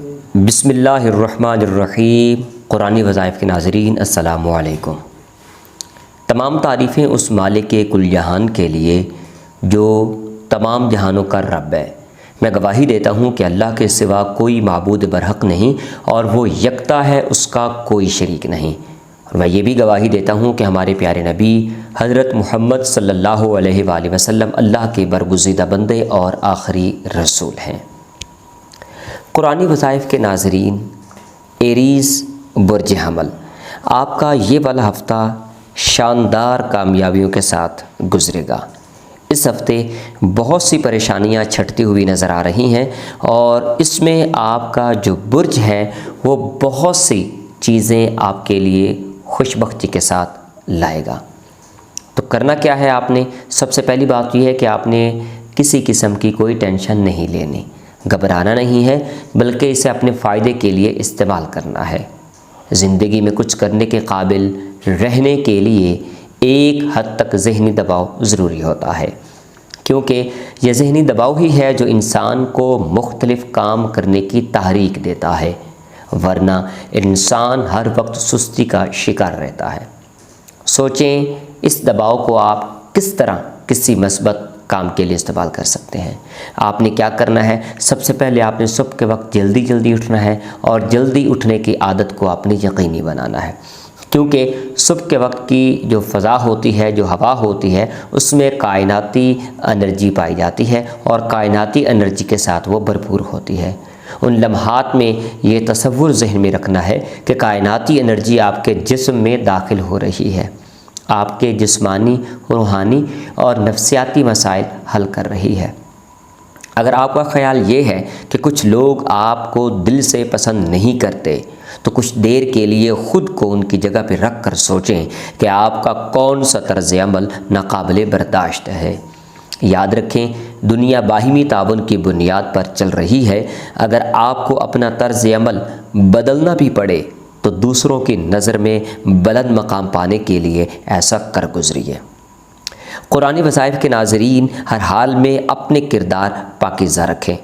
بسم اللہ الرحمن الرحیم۔ قرآنی وظائف کے ناظرین السلام علیکم۔ تمام تعریفیں اس مالک کل جہان کے لیے جو تمام جہانوں کا رب ہے۔ میں گواہی دیتا ہوں کہ اللہ کے سوا کوئی معبود برحق نہیں اور وہ یکتا ہے، اس کا کوئی شریک نہیں۔ اور میں یہ بھی گواہی دیتا ہوں کہ ہمارے پیارے نبی حضرت محمد صلی اللہ علیہ وآلہ وسلم اللہ کے برگزیدہ بندے اور آخری رسول ہیں۔ قرآنی وظائف کے ناظرین، ایریز برج حمل، آپ کا یہ والا ہفتہ شاندار کامیابیوں کے ساتھ گزرے گا۔ اس ہفتے بہت سی پریشانیاں چھٹتی ہوئی نظر آ رہی ہیں اور اس میں آپ کا جو برج ہے وہ بہت سی چیزیں آپ کے لیے خوش بختی کے ساتھ لائے گا۔ تو کرنا کیا ہے آپ نے؟ سب سے پہلی بات یہ ہے کہ آپ نے کسی قسم کی کوئی ٹینشن نہیں لینی، گھبرانا نہیں ہے، بلکہ اسے اپنے فائدے کے لیے استعمال کرنا ہے۔ زندگی میں کچھ کرنے کے قابل رہنے کے لیے ایک حد تک ذہنی دباؤ ضروری ہوتا ہے، کیونکہ یہ ذہنی دباؤ ہی ہے جو انسان کو مختلف کام کرنے کی تحریک دیتا ہے، ورنہ انسان ہر وقت سستی کا شکار رہتا ہے۔ سوچیں اس دباؤ کو آپ کس طرح کسی مثبت کام کے لیے استعمال کر سکتے ہیں۔ آپ نے کیا کرنا ہے؟ سب سے پہلے آپ نے صبح کے وقت جلدی اٹھنا ہے اور جلدی اٹھنے کی عادت کو آپ نے یقینی بنانا ہے، کیونکہ صبح کے وقت کی جو فضا ہوتی ہے، جو ہوا ہوتی ہے، اس میں کائناتی انرجی پائی جاتی ہے اور کائناتی انرجی کے ساتھ وہ بھرپور ہوتی ہے۔ ان لمحات میں یہ تصور ذہن میں رکھنا ہے کہ کائناتی انرجی آپ کے جسم میں داخل ہو رہی ہے، آپ کے جسمانی، روحانی اور نفسیاتی مسائل حل کر رہی ہے۔ اگر آپ کا خیال یہ ہے کہ کچھ لوگ آپ کو دل سے پسند نہیں کرتے، تو کچھ دیر کے لیے خود کو ان کی جگہ پہ رکھ کر سوچیں کہ آپ کا کون سا طرز عمل ناقابل برداشت ہے۔ یاد رکھیں، دنیا باہمی تعاون کی بنیاد پر چل رہی ہے۔ اگر آپ کو اپنا طرز عمل بدلنا بھی پڑے تو دوسروں کی نظر میں بلند مقام پانے کے لیے ایسا کر گزریے۔ قرآنی وظائف کے ناظرین، ہر حال میں اپنے کردار پاکیزہ رکھیں۔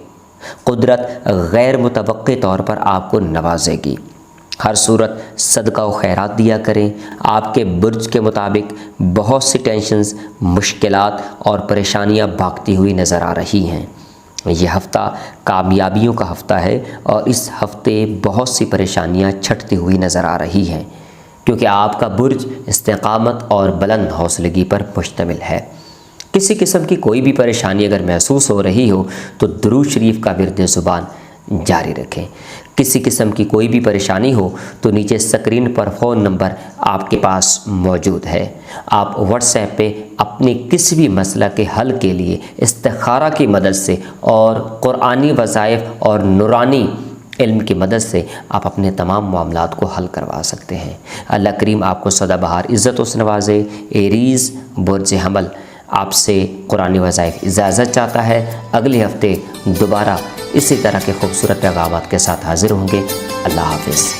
قدرت غیر متوقع طور پر آپ کو نوازے گی۔ ہر صورت صدقہ و خیرات دیا کریں۔ آپ کے برج کے مطابق بہت سی ٹینشنز، مشکلات اور پریشانیاں بھاگتی ہوئی نظر آ رہی ہیں۔ یہ ہفتہ کامیابیوں کا ہفتہ ہے اور اس ہفتے بہت سی پریشانیاں چھٹتی ہوئی نظر آ رہی ہیں، کیونکہ آپ کا برج استقامت اور بلند حوصلگی پر مشتمل ہے۔ کسی قسم کی کوئی بھی پریشانی اگر محسوس ہو رہی ہو تو درود شریف کا ورد زبان جاری رکھیں۔ کسی قسم کی کوئی بھی پریشانی ہو تو نیچے اسکرین پر فون نمبر آپ کے پاس موجود ہے، آپ واٹس ایپ پہ اپنی کسی بھی مسئلہ کے حل کے لیے استخارہ کی مدد سے اور قرآنی وظائف اور نورانی علم کی مدد سے آپ اپنے تمام معاملات کو حل کروا سکتے ہیں۔ اللہ کریم آپ کو سدا بہار عزت و سے نوازے۔ ایریز برج حمل، آپ سے قرآنی وظائف اجازت چاہتا ہے۔ اگلے ہفتے دوبارہ اسی طرح کے خوبصورت پیغامات کے ساتھ حاضر ہوں گے۔ اللہ حافظ۔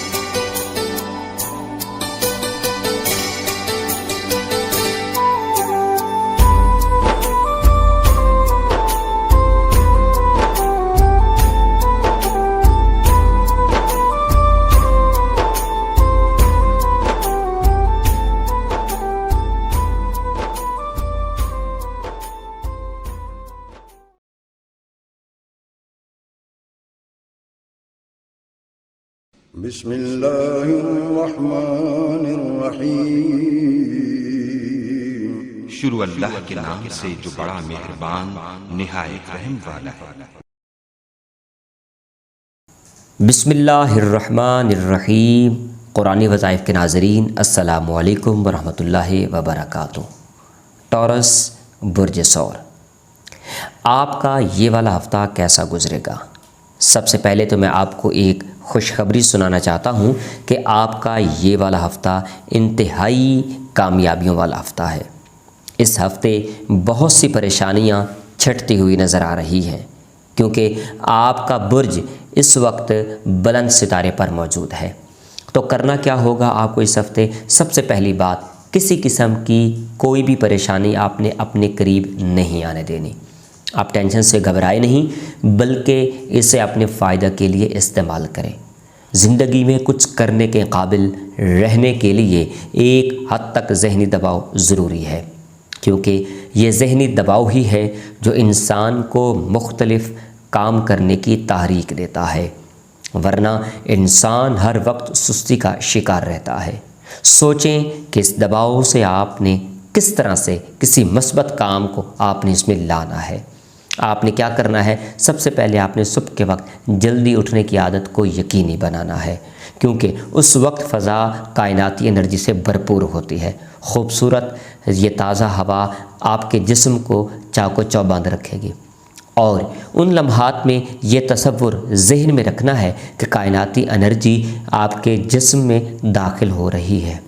بسم اللہ الرحمن الرحیم۔ شروع اللہ کے نام سے جو بڑا مہربان نہایت رحم والا ہے۔ بسم اللہ الرحمن الرحیم۔ قرآنی وظائف کے ناظرین السلام علیکم ورحمۃ اللہ وبرکاتہ۔ ٹورس برج ثور، آپ کا یہ والا ہفتہ کیسا گزرے گا؟ سب سے پہلے تو میں آپ کو ایک خوشخبری سنانا چاہتا ہوں کہ آپ کا یہ والا ہفتہ انتہائی کامیابیوں والا ہفتہ ہے۔ اس ہفتے بہت سی پریشانیاں چھٹتی ہوئی نظر آ رہی ہیں، کیونکہ آپ کا برج اس وقت بلند ستارے پر موجود ہے۔ تو کرنا کیا ہوگا آپ کو اس ہفتے؟ سب سے پہلی بات، کسی قسم کی کوئی بھی پریشانی آپ نے اپنے قریب نہیں آنے دینی۔ آپ ٹینشن سے گھبرائے نہیں بلکہ اسے اپنے فائدہ کے لیے استعمال کریں۔ زندگی میں کچھ کرنے کے قابل رہنے کے لیے ایک حد تک ذہنی دباؤ ضروری ہے، کیونکہ یہ ذہنی دباؤ ہی ہے جو انسان کو مختلف کام کرنے کی تحریک دیتا ہے، ورنہ انسان ہر وقت سستی کا شکار رہتا ہے۔ سوچیں کہ اس دباؤ سے آپ نے کس طرح سے کسی مثبت کام کو آپ نے اس میں لانا ہے۔ آپ نے کیا کرنا ہے؟ سب سے پہلے آپ نے صبح کے وقت جلدی اٹھنے کی عادت کو یقینی بنانا ہے، کیونکہ اس وقت فضا کائناتی انرجی سے بھرپور ہوتی ہے۔ خوبصورت یہ تازہ ہوا آپ کے جسم کو چاق و چوبند رکھے گی، اور ان لمحات میں یہ تصور ذہن میں رکھنا ہے کہ کائناتی انرجی آپ کے جسم میں داخل ہو رہی ہے،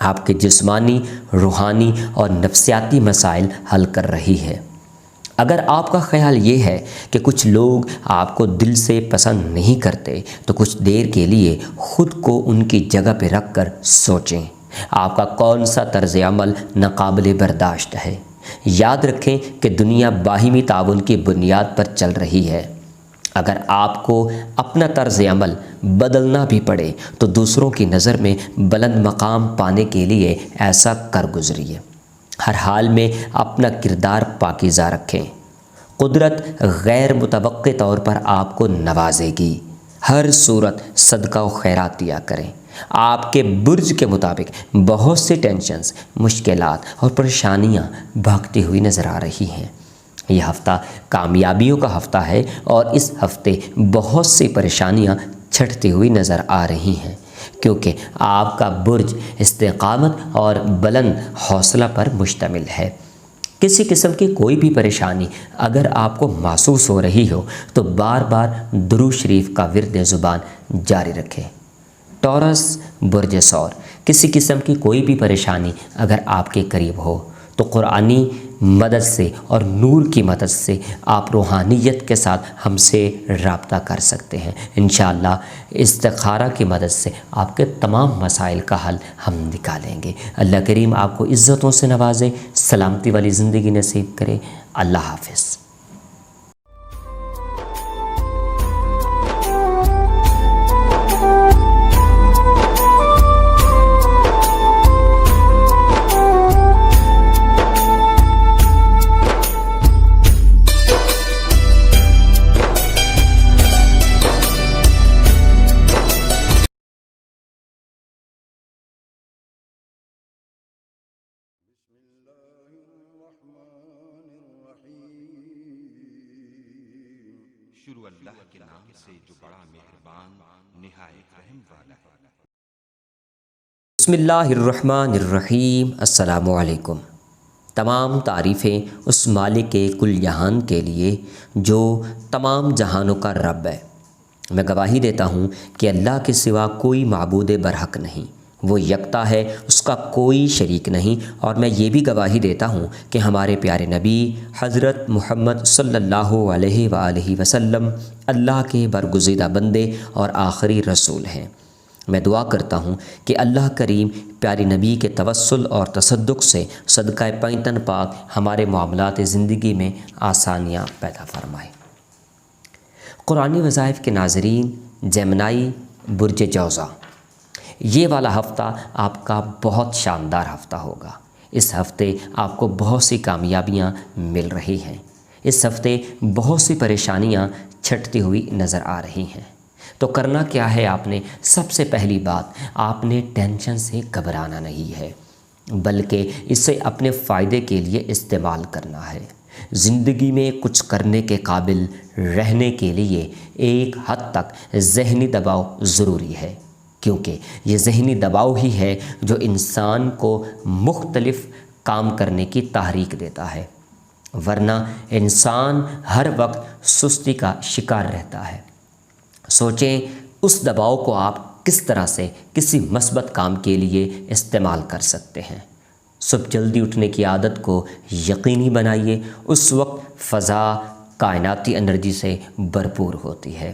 آپ کے جسمانی، روحانی اور نفسیاتی مسائل حل کر رہی ہے۔ اگر آپ کا خیال یہ ہے کہ کچھ لوگ آپ کو دل سے پسند نہیں کرتے تو کچھ دیر کے لیے خود کو ان کی جگہ پہ رکھ کر سوچیں، آپ کا کون سا طرز عمل ناقابل برداشت ہے۔ یاد رکھیں کہ دنیا باہمی تعاون کی بنیاد پر چل رہی ہے۔ اگر آپ کو اپنا طرز عمل بدلنا بھی پڑے تو دوسروں کی نظر میں بلند مقام پانے کے لیے ایسا کر گزریے۔ ہر حال میں اپنا کردار پاکیزہ رکھیں۔ قدرت غیر متوقع طور پر آپ کو نوازے گی۔ ہر صورت صدقہ و خیرات دیا کریں۔ آپ کے برج کے مطابق بہت سی ٹینشنز، مشکلات اور پریشانیاں بھاگتی ہوئی نظر آ رہی ہیں۔ یہ ہفتہ کامیابیوں کا ہفتہ ہے اور اس ہفتے بہت سی پریشانیاں چھٹتی ہوئی نظر آ رہی ہیں، کیونکہ آپ کا برج استقامت اور بلند حوصلہ پر مشتمل ہے۔ کسی قسم کی کوئی بھی پریشانی اگر آپ کو محسوس ہو رہی ہو تو بار بار درود شریف کا ورد زبان جاری رکھیں۔ ٹورس برج ثور، کسی قسم کی کوئی بھی پریشانی اگر آپ کے قریب ہو تو قرآنی مدد سے اور نور کی مدد سے آپ روحانیت کے ساتھ ہم سے رابطہ کر سکتے ہیں۔ انشاءاللہ استخارہ کی مدد سے آپ کے تمام مسائل کا حل ہم نکالیں گے۔ اللہ کریم آپ کو عزتوں سے نوازے، سلامتی والی زندگی نصیب کرے۔ اللہ حافظ۔ شروع اللہ کے نام سے جو بڑا مہربان نہایت رحم والا ہے۔ بسم اللہ الرحمن الرحیم۔ السلام علیکم۔ تمام تعریفیں اس مالک کل جہان کے لیے جو تمام جہانوں کا رب ہے۔ میں گواہی دیتا ہوں کہ اللہ کے سوا کوئی معبود برحق نہیں، وہ یکتا ہے، اس کا کوئی شریک نہیں، اور میں یہ بھی گواہی دیتا ہوں کہ ہمارے پیارے نبی حضرت محمد صلی اللہ علیہ وآلہ وسلم اللہ کے برگزیدہ بندے اور آخری رسول ہیں۔ میں دعا کرتا ہوں کہ اللہ کریم پیارے نبی کے توسل اور تصدق سے صدقہ پیتن پاک ہمارے معاملات زندگی میں آسانیاں پیدا فرمائے۔ قرآنی وظائف کے ناظرین، جیمنائی برج جوزا، یہ والا ہفتہ آپ کا بہت شاندار ہفتہ ہوگا۔ اس ہفتے آپ کو بہت سی کامیابیاں مل رہی ہیں۔ اس ہفتے بہت سی پریشانیاں چھٹتی ہوئی نظر آ رہی ہیں۔ تو کرنا کیا ہے؟ آپ نے سب سے پہلی بات، آپ نے ٹینشن سے گھبرانا نہیں ہے، بلکہ اسے اپنے فائدے کے لیے استعمال کرنا ہے۔ زندگی میں کچھ کرنے کے قابل رہنے کے لیے ایک حد تک ذہنی دباؤ ضروری ہے، کیونکہ یہ ذہنی دباؤ ہی ہے جو انسان کو مختلف کام کرنے کی تحریک دیتا ہے، ورنہ انسان ہر وقت سستی کا شکار رہتا ہے۔ سوچیں اس دباؤ کو آپ کس طرح سے کسی مثبت کام کے لیے استعمال کر سکتے ہیں۔ صبح جلدی اٹھنے کی عادت کو یقینی بنائیے۔ اس وقت فضا کائناتی انرجی سے بھرپور ہوتی ہے۔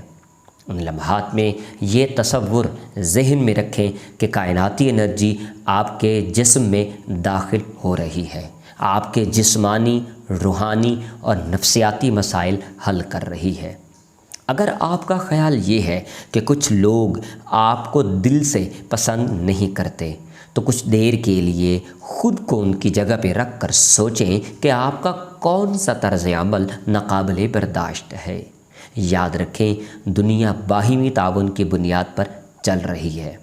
ان لمحات میں یہ تصور ذہن میں رکھیں کہ کائناتی انرجی آپ کے جسم میں داخل ہو رہی ہے، آپ کے جسمانی، روحانی اور نفسیاتی مسائل حل کر رہی ہے۔ اگر آپ کا خیال یہ ہے کہ کچھ لوگ آپ کو دل سے پسند نہیں کرتے تو کچھ دیر کے لیے خود کو ان کی جگہ پہ رکھ کر سوچیں کہ آپ کا کون سا طرز عمل ناقابل برداشت ہے۔ یاد رکھیں، دنیا باہمی تعاون کی بنیاد پر چل رہی ہے۔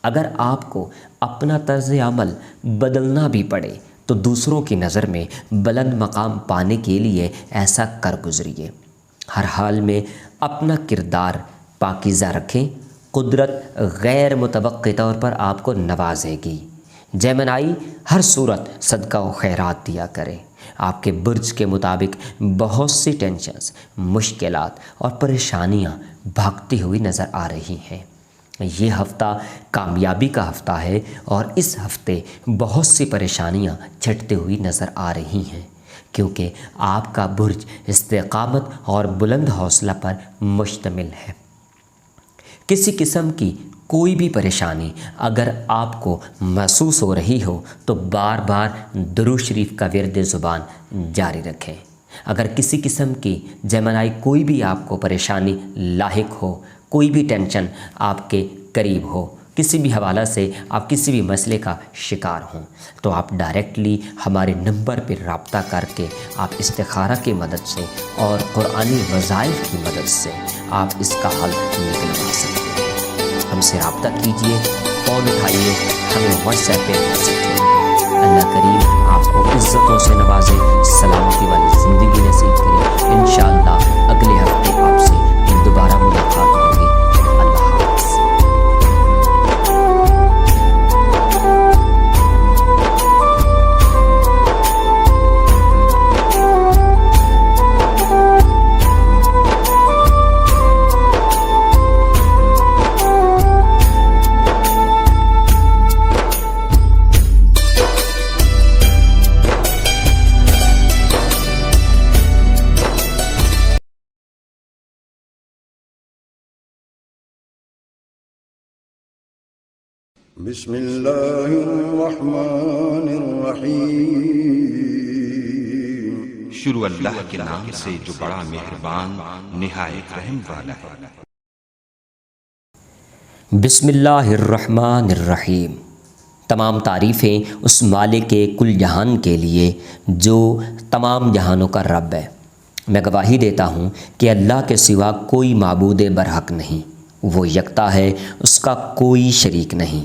اگر آپ کو اپنا طرز عمل بدلنا بھی پڑے تو دوسروں کی نظر میں بلند مقام پانے کے لیے ایسا کر گزریے۔ ہر حال میں اپنا کردار پاکیزہ رکھیں، قدرت غیر متوقع طور پر آپ کو نوازے گی۔ جیمنائی، ہر صورت صدقہ و خیرات دیا کریں۔ آپ کے برج کے مطابق بہت سی ٹینشنز، مشکلات اور پریشانیاں بھاگتی ہوئی نظر آ رہی ہیں۔ یہ ہفتہ کامیابی کا ہفتہ ہے اور اس ہفتے بہت سی پریشانیاں چھٹتی ہوئی نظر آ رہی ہیں، کیونکہ آپ کا برج استقامت اور بلند حوصلہ پر مشتمل ہے۔ کسی قسم کی کوئی بھی پریشانی اگر آپ کو محسوس ہو رہی ہو تو بار بار درود شریف کا ورد زبان جاری رکھیں۔ اگر کسی قسم کی جیمنائی کوئی بھی آپ کو پریشانی لاحق ہو، کوئی بھی ٹینشن آپ کے قریب ہو، کسی بھی حوالہ سے آپ کسی بھی مسئلے کا شکار ہوں، تو آپ ڈائریکٹلی ہمارے نمبر پر رابطہ کر کے آپ استخارہ کی مدد سے اور قرآنی وظائف کی مدد سے آپ اس کا حل نکلوا سکتے ہیں۔ ہم سے رابطہ کیجئے، فون اٹھائیے، ہمیں واٹس ایپ پہ بھیج سکتے ہیں۔ اللہ کریم آپ کو عزتوں سے نوازے، سلامتی والی زندگی نصیب کرے۔ انشاءاللہ اگلے ہفتے آپ سے دوبارہ ملاقات ہوگی۔ اللہ حافظ۔ بسم اللہ الرحمن الرحیم۔ شروع اللہ کے نام سے جو بڑا مہربان نہایت رحم والا ہے۔ بسم اللہ الرحمن الرحیم۔ تمام تعریفیں اس مالک کل جہان کے لیے جو تمام جہانوں کا رب ہے۔ میں گواہی دیتا ہوں کہ اللہ کے سوا کوئی معبود برحق نہیں، وہ یکتا ہے، اس کا کوئی شریک نہیں۔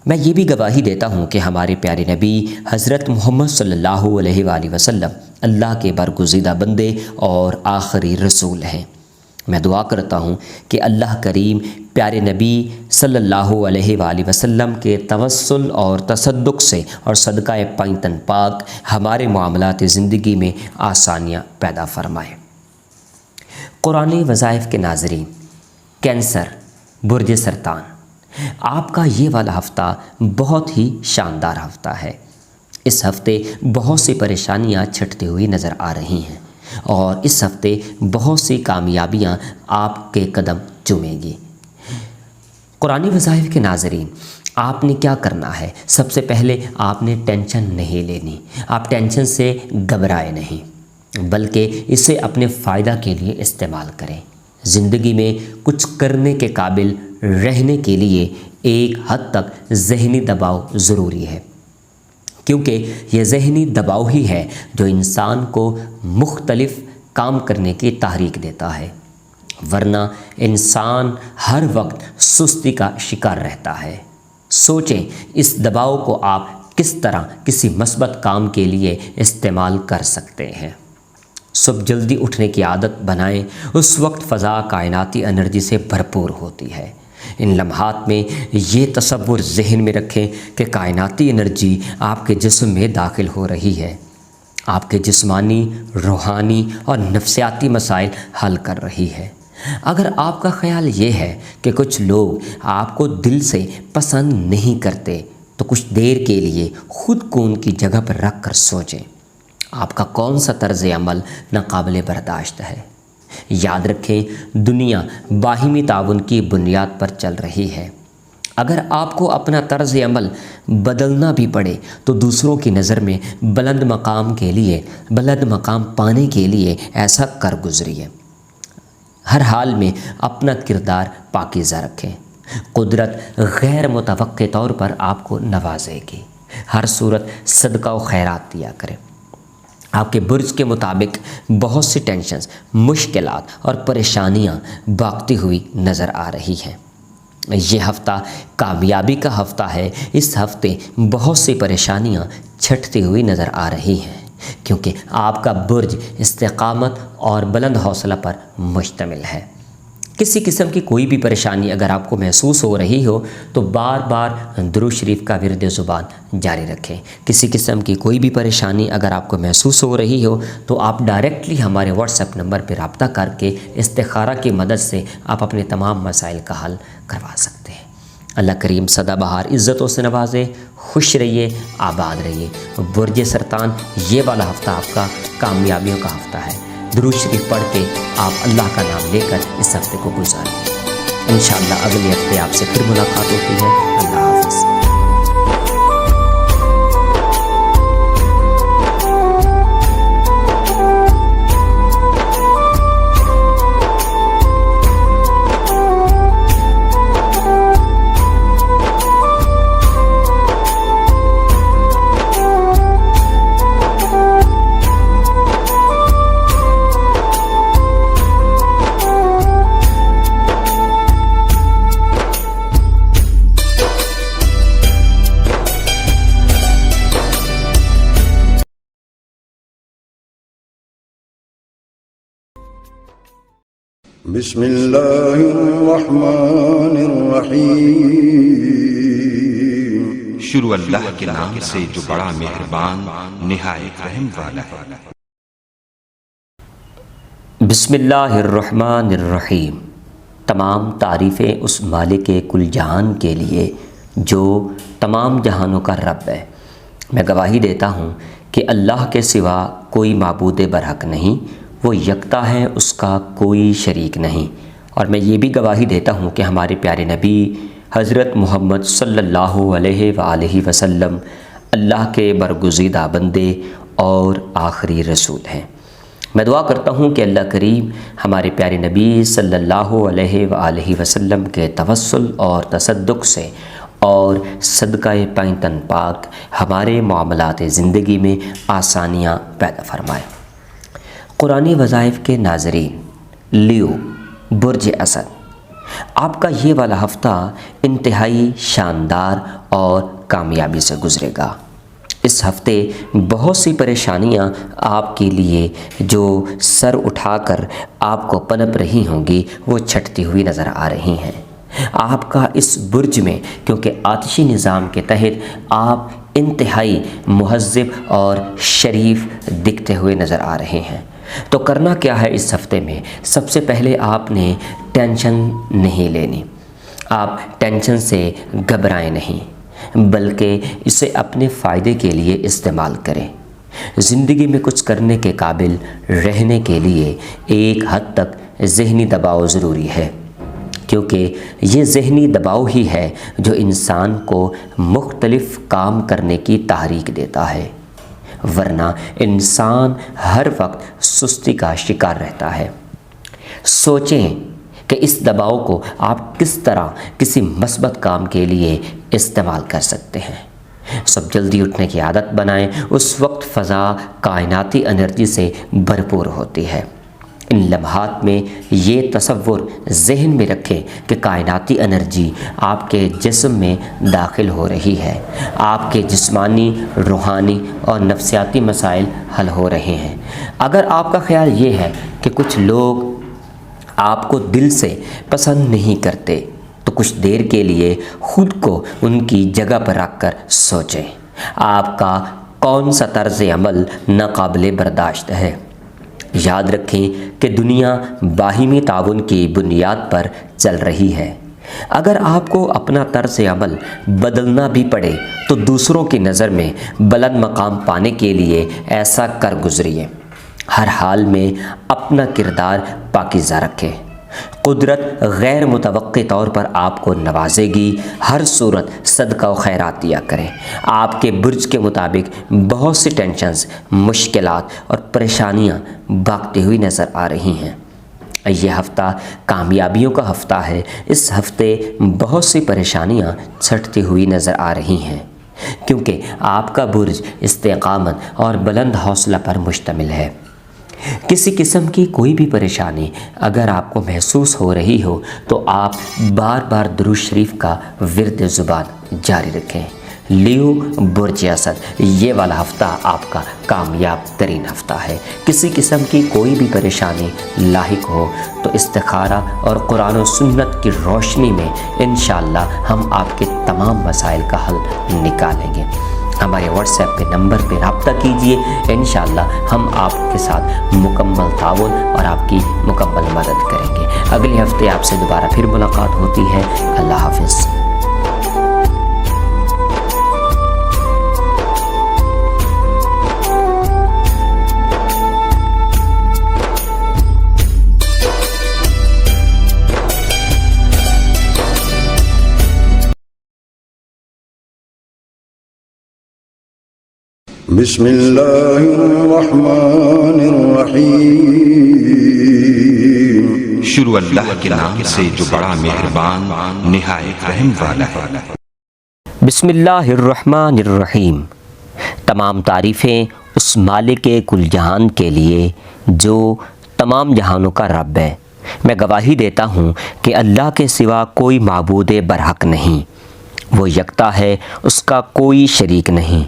میں یہ بھی گواہی دیتا ہوں کہ ہمارے پیارے نبی حضرت محمد صلی اللہ علیہ وآلہ وسلم اللہ کے برگزیدہ بندے اور آخری رسول ہیں۔ میں دعا کرتا ہوں کہ اللہ کریم پیارے نبی صلی اللہ علیہ وآلہ وسلم کے توسل اور تصدق سے اور صدقہ پائتن پاک ہمارے معاملات زندگی میں آسانیاں پیدا فرمائے۔ قرآن وظائف کے ناظرین، کینسر، برج سرطان، آپ کا یہ والا ہفتہ بہت ہی شاندار ہفتہ ہے۔ اس ہفتے بہت سی پریشانیاں چھٹتی ہوئی نظر آ رہی ہیں اور اس ہفتے بہت سی کامیابیاں آپ کے قدم چومیں گی۔ قرآنی وظائف کے ناظرین، آپ نے کیا کرنا ہے؟ سب سے پہلے آپ نے ٹینشن نہیں لینی، آپ ٹینشن سے گھبرائے نہیں، بلکہ اسے اپنے فائدہ کے لیے استعمال کریں۔ زندگی میں کچھ کرنے کے قابل رہنے کے لیے ایک حد تک ذہنی دباؤ ضروری ہے، کیونکہ یہ ذہنی دباؤ ہی ہے جو انسان کو مختلف کام کرنے کی تحریک دیتا ہے، ورنہ انسان ہر وقت سستی کا شکار رہتا ہے۔ سوچیں اس دباؤ کو آپ کس طرح کسی مثبت کام کے لیے استعمال کر سکتے ہیں۔ صبح جلدی اٹھنے کی عادت بنائیں، اس وقت فضا کائناتی انرجی سے بھرپور ہوتی ہے۔ ان لمحات میں یہ تصور ذہن میں رکھیں کہ کائناتی انرجی آپ کے جسم میں داخل ہو رہی ہے، آپ کے جسمانی، روحانی اور نفسیاتی مسائل حل کر رہی ہے۔ اگر آپ کا خیال یہ ہے کہ کچھ لوگ آپ کو دل سے پسند نہیں کرتے تو کچھ دیر کے لیے خود کو ان کی جگہ پر رکھ کر سوچیں، آپ کا کون سا طرز عمل ناقابل برداشت ہے۔ یاد رکھیں، دنیا باہمی تعاون کی بنیاد پر چل رہی ہے۔ اگر آپ کو اپنا طرز عمل بدلنا بھی پڑے تو دوسروں کی نظر میں بلند مقام کے لیے، بلند مقام پانے کے لیے ایسا کر گزریے۔ ہر حال میں اپنا کردار پاکیزہ رکھیں۔ قدرت غیر متوقع طور پر آپ کو نوازے گی۔ ہر صورت صدقہ و خیرات دیا کریں۔ آپ کے برج کے مطابق بہت سی ٹینشنز، مشکلات اور پریشانیاں باقتی ہوئی نظر آ رہی ہیں۔ یہ ہفتہ کامیابی کا ہفتہ ہے۔ اس ہفتے بہت سی پریشانیاں چھٹتی ہوئی نظر آ رہی ہیں، کیونکہ آپ کا برج استقامت اور بلند حوصلہ پر مشتمل ہے۔ کسی قسم کی کوئی بھی پریشانی اگر آپ کو محسوس ہو رہی ہو تو بار بار درود شریف کا ورد زبان جاری رکھیں۔ کسی قسم کی کوئی بھی پریشانی اگر آپ کو محسوس ہو رہی ہو تو آپ ڈائریکٹلی ہمارے واٹس ایپ نمبر پہ رابطہ کر کے استخارہ کی مدد سے آپ اپنے تمام مسائل کا حل کروا سکتے ہیں۔ اللہ کریم سدا بہار عزتوں سے نوازے۔ خوش رہیے، آباد رہیے۔ برج سرطان، یہ والا ہفتہ آپ کا کامیابیوں کا ہفتہ ہے۔ درود شریف پڑھ کے آپ اللہ کا نام لے کر اس ہفتے کو گزاریں۔ انشاءاللہ اگلے ہفتے آپ سے پھر ملاقات ہوتی ہے۔ اللہ حافظ۔ بسم الله الرحمن الرحیم۔ شروع اللہ کے نام سے جو بڑا مہربان نہایت رحم والا ہے۔ بسم اللہ الرحمن الرحیم۔ تمام تعریفیں اس مالک کل جہان کے لیے جو تمام جہانوں کا رب ہے۔ میں گواہی دیتا ہوں کہ اللہ کے سوا کوئی معبود برحق نہیں، وہ یکتا ہے، اس کا کوئی شریک نہیں۔ اور میں یہ بھی گواہی دیتا ہوں کہ ہمارے پیارے نبی حضرت محمد صلی اللہ علیہ وآلہ وسلم اللہ کے برگزیدہ بندے اور آخری رسول ہیں۔ میں دعا کرتا ہوں کہ اللہ کریم ہمارے پیارے نبی صلی اللہ علیہ وآلہ وسلم کے توسل اور تصدق سے اور صدقہ پائن پاک ہمارے معاملات زندگی میں آسانیاں پیدا فرمائے۔ قرآنی وظائف کے ناظرین، لیو، برج اسد، آپ کا یہ والا ہفتہ انتہائی شاندار اور کامیابی سے گزرے گا۔ اس ہفتے بہت سی پریشانیاں آپ کے لیے جو سر اٹھا کر آپ کو پنپ رہی ہوں گی وہ چھٹتی ہوئی نظر آ رہی ہیں۔ آپ کا اس برج میں کیونکہ آتشی نظام کے تحت آپ انتہائی مہذب اور شریف دکھتے ہوئے نظر آ رہے ہیں۔ تو کرنا کیا ہے اس ہفتے میں؟ سب سے پہلے آپ نے ٹینشن نہیں لینی۔ آپ ٹینشن سے گھبرائیں نہیں، بلکہ اسے اپنے فائدے کے لیے استعمال کریں۔ زندگی میں کچھ کرنے کے قابل رہنے کے لیے ایک حد تک ذہنی دباؤ ضروری ہے، کیونکہ یہ ذہنی دباؤ ہی ہے جو انسان کو مختلف کام کرنے کی تحریک دیتا ہے، ورنہ انسان ہر وقت سستی کا شکار رہتا ہے۔ سوچیں کہ اس دباؤ کو آپ کس طرح کسی مثبت کام کے لیے استعمال کر سکتے ہیں۔ سب جلدی اٹھنے کی عادت بنائیں۔ اس وقت فضا کائناتی انرجی سے بھرپور ہوتی ہے۔ ان لمحات میں یہ تصور ذہن میں رکھیں کہ کائناتی انرجی آپ کے جسم میں داخل ہو رہی ہے۔ آپ کے جسمانی، روحانی اور نفسیاتی مسائل حل ہو رہے ہیں۔ اگر آپ کا خیال یہ ہے کہ کچھ لوگ آپ کو دل سے پسند نہیں کرتے تو کچھ دیر کے لیے خود کو ان کی جگہ پر رکھ کر سوچیں، آپ کا کون سا طرز عمل ناقابل برداشت ہے۔ یاد رکھیں کہ دنیا باہمی تعاون کی بنیاد پر چل رہی ہے۔ اگر آپ کو اپنا طرز عمل بدلنا بھی پڑے تو دوسروں کی نظر میں بلند مقام پانے کے لیے ایسا کر گزریے۔ ہر حال میں اپنا کردار پاکیزہ رکھیں۔ قدرت غیر متوقع طور پر آپ کو نوازے گی۔ ہر صورت صدقہ و خیرات دیا کریں۔ آپ کے برج کے مطابق بہت سی ٹینشنز، مشکلات اور پریشانیاں بھاگتی ہوئی نظر آ رہی ہیں۔ یہ ہفتہ کامیابیوں کا ہفتہ ہے۔ اس ہفتے بہت سی پریشانیاں چھٹتی ہوئی نظر آ رہی ہیں، کیونکہ آپ کا برج استقامت اور بلند حوصلہ پر مشتمل ہے۔ کسی قسم کی کوئی بھی پریشانی اگر آپ کو محسوس ہو رہی ہو تو آپ بار بار درود شریف کا ورد زبان جاری رکھیں۔ لیو برج اسد، یہ والا ہفتہ آپ کا کامیاب ترین ہفتہ ہے۔ کسی قسم کی کوئی بھی پریشانی لاحق ہو تو استخارہ اور قرآن و سنت کی روشنی میں انشاءاللہ ہم آپ کے تمام مسائل کا حل نکالیں گے۔ ہمارے واٹس ایپ پہ نمبر پہ رابطہ کیجئے، انشاءاللہ ہم آپ کے ساتھ مکمل تعاون اور آپ کی مکمل مدد کریں گے۔ اگلے ہفتے آپ سے دوبارہ پھر ملاقات ہوتی ہے۔ اللہ حافظ۔ بسم الله الرحمن الرحيم شروع اللہ کے نام سے جو بڑا مہربان نہایت رحم والا ہے۔ بسم اللہ الرحمن الرحیم۔ تمام تعریفیں اس مالک کل جہان کے لیے جو تمام جہانوں کا رب ہے۔ میں گواہی دیتا ہوں کہ اللہ کے سوا کوئی معبود برحق نہیں، وہ یکتا ہے، اس کا کوئی شریک نہیں۔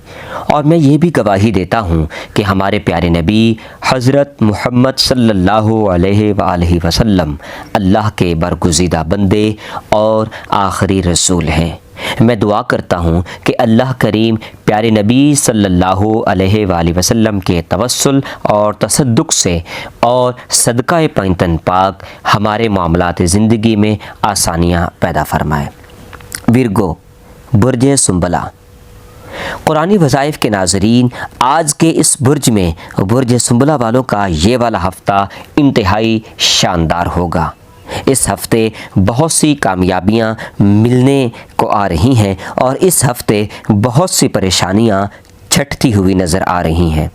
اور میں یہ بھی گواہی دیتا ہوں کہ ہمارے پیارے نبی حضرت محمد صلی اللہ علیہ وآلہ وسلم اللہ کے برگزیدہ بندے اور آخری رسول ہیں۔ میں دعا کرتا ہوں کہ اللہ کریم پیارے نبی صلی اللہ علیہ وآلہ وسلم کے توسل اور تصدق سے اور صدقہ پنجتن پاک ہمارے معاملات زندگی میں آسانیاں پیدا فرمائے۔ ورگو برج سنبلہ۔ قرآنی وظائف کے ناظرین، آج کے اس برج میں برج سنبلہ والوں کا یہ والا ہفتہ انتہائی شاندار ہوگا۔ اس ہفتے بہت سی کامیابیاں ملنے کو آ رہی ہیں اور اس ہفتے بہت سی پریشانیاں چھٹتی ہوئی نظر آ رہی ہیں،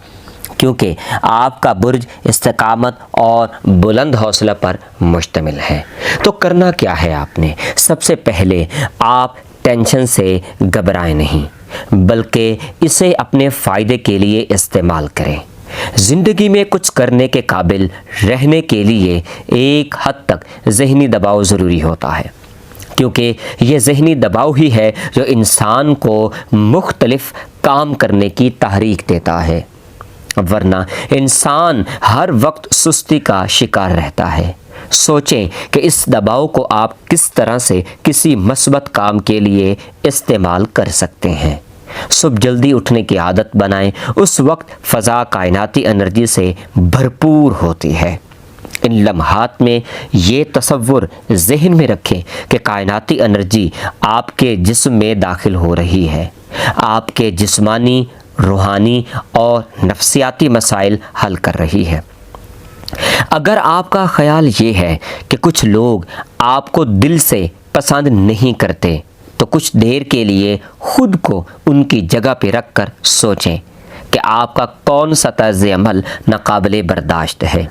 کیونکہ آپ کا برج استقامت اور بلند حوصلہ پر مشتمل ہے۔ تو کرنا کیا ہے آپ نے؟ سب سے پہلے آپ ٹینشن سے گھبرائیں نہیں، بلکہ اسے اپنے فائدے کے لیے استعمال کریں۔ زندگی میں کچھ کرنے کے قابل رہنے کے لیے ایک حد تک ذہنی دباؤ ضروری ہوتا ہے، کیونکہ یہ ذہنی دباؤ ہی ہے جو انسان کو مختلف کام کرنے کی تحریک دیتا ہے، ورنہ انسان ہر وقت سستی کا شکار رہتا ہے۔ سوچیں کہ اس دباؤ کو آپ کس طرح سے کسی مثبت کام کے لیے استعمال کر سکتے ہیں۔ صبح جلدی اٹھنے کی عادت بنائیں، اس وقت فضا کائناتی انرجی سے بھرپور ہوتی ہے۔ ان لمحات میں یہ تصور ذہن میں رکھیں کہ کائناتی انرجی آپ کے جسم میں داخل ہو رہی ہے، آپ کے جسمانی، روحانی اور نفسیاتی مسائل حل کر رہی ہے۔ اگر آپ کا خیال یہ ہے کہ کچھ لوگ آپ کو دل سے پسند نہیں کرتے تو کچھ دیر کے لیے خود کو ان کی جگہ پہ رکھ کر سوچیں کہ آپ کا کون سا طرز عمل ناقابل برداشت ہے۔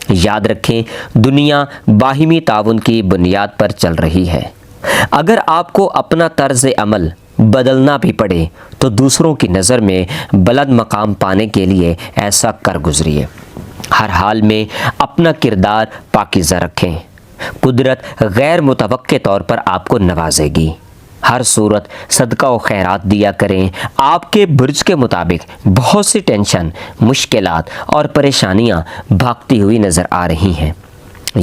یاد رکھیں، دنیا باہمی تعاون کی بنیاد پر چل رہی ہے۔ اگر آپ کو اپنا طرز عمل بدلنا بھی پڑے تو دوسروں کی نظر میں بلند مقام پانے کے لیے ایسا کر گزریے۔ ہر حال میں اپنا کردار پاکیزہ رکھیں، قدرت غیر متوقع طور پر آپ کو نوازے گی۔ ہر صورت صدقہ و خیرات دیا کریں۔ آپ کے برج کے مطابق بہت سی ٹینشن، مشکلات اور پریشانیاں بھاگتی ہوئی نظر آ رہی ہیں۔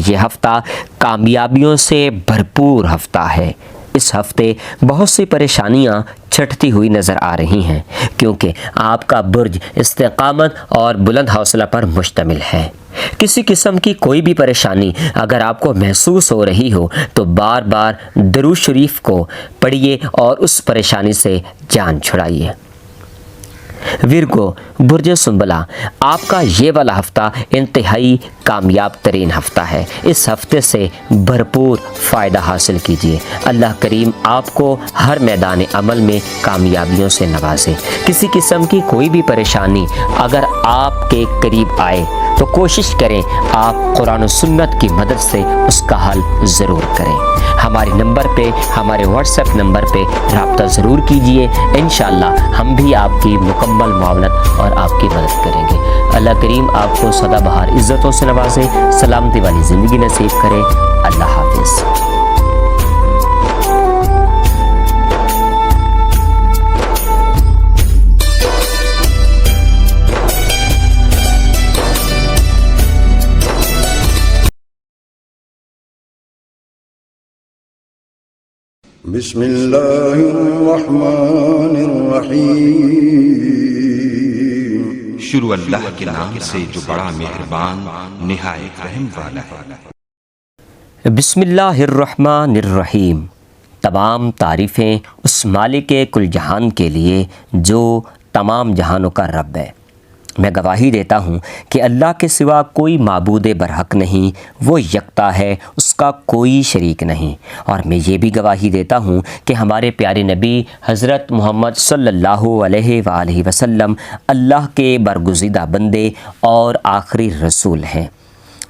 یہ ہفتہ کامیابیوں سے بھرپور ہفتہ ہے۔ اس ہفتے بہت سی پریشانیاں چھٹتی ہوئی نظر آ رہی ہیں، کیونکہ آپ کا برج استقامت اور بلند حوصلہ پر مشتمل ہے۔ کسی قسم کی کوئی بھی پریشانی اگر آپ کو محسوس ہو رہی ہو تو بار بار درود شریف کو پڑھیے اور اس پریشانی سے جان چھڑائیے۔ ورگو برج سنبلہ، آپ کا یہ والا ہفتہ انتہائی کامیاب ترین ہفتہ ہے۔ اس ہفتے سے بھرپور فائدہ حاصل کیجیے۔ اللہ کریم آپ کو ہر میدان عمل میں کامیابیوں سے نوازے۔ کسی قسم کی کوئی بھی پریشانی اگر آپ کے قریب آئے تو کوشش کریں آپ قرآن و سنت کی مدد سے اس کا حل ضرور کریں۔ ہمارے نمبر پہ، ہمارے واٹس ایپ نمبر پہ رابطہ ضرور کیجئے۔ انشاءاللہ ہم بھی آپ کی مکمل معاونت اور آپ کی مدد کریں گے۔ اللہ کریم آپ کو سدا بہار عزتوں سے نوازے، سلامتی والی زندگی نصیب کرے۔ اللہ حافظ۔ بسم اللہ الرحمن الرحیم شروع اللہ کے نام سے جو بڑا مہربان نہایت رحم والا ہے۔ بسم اللہ الرحمن الرحیم۔ تمام تعریفیں اس مالک کل جہان کے لیے جو تمام جہانوں کا رب ہے۔ میں گواہی دیتا ہوں کہ اللہ کے سوا کوئی معبود برحق نہیں، وہ یکتا ہے، اس کا کوئی شریک نہیں۔ اور میں یہ بھی گواہی دیتا ہوں کہ ہمارے پیارے نبی حضرت محمد صلی اللہ علیہ وآلہ وسلم اللہ کے برگزیدہ بندے اور آخری رسول ہیں۔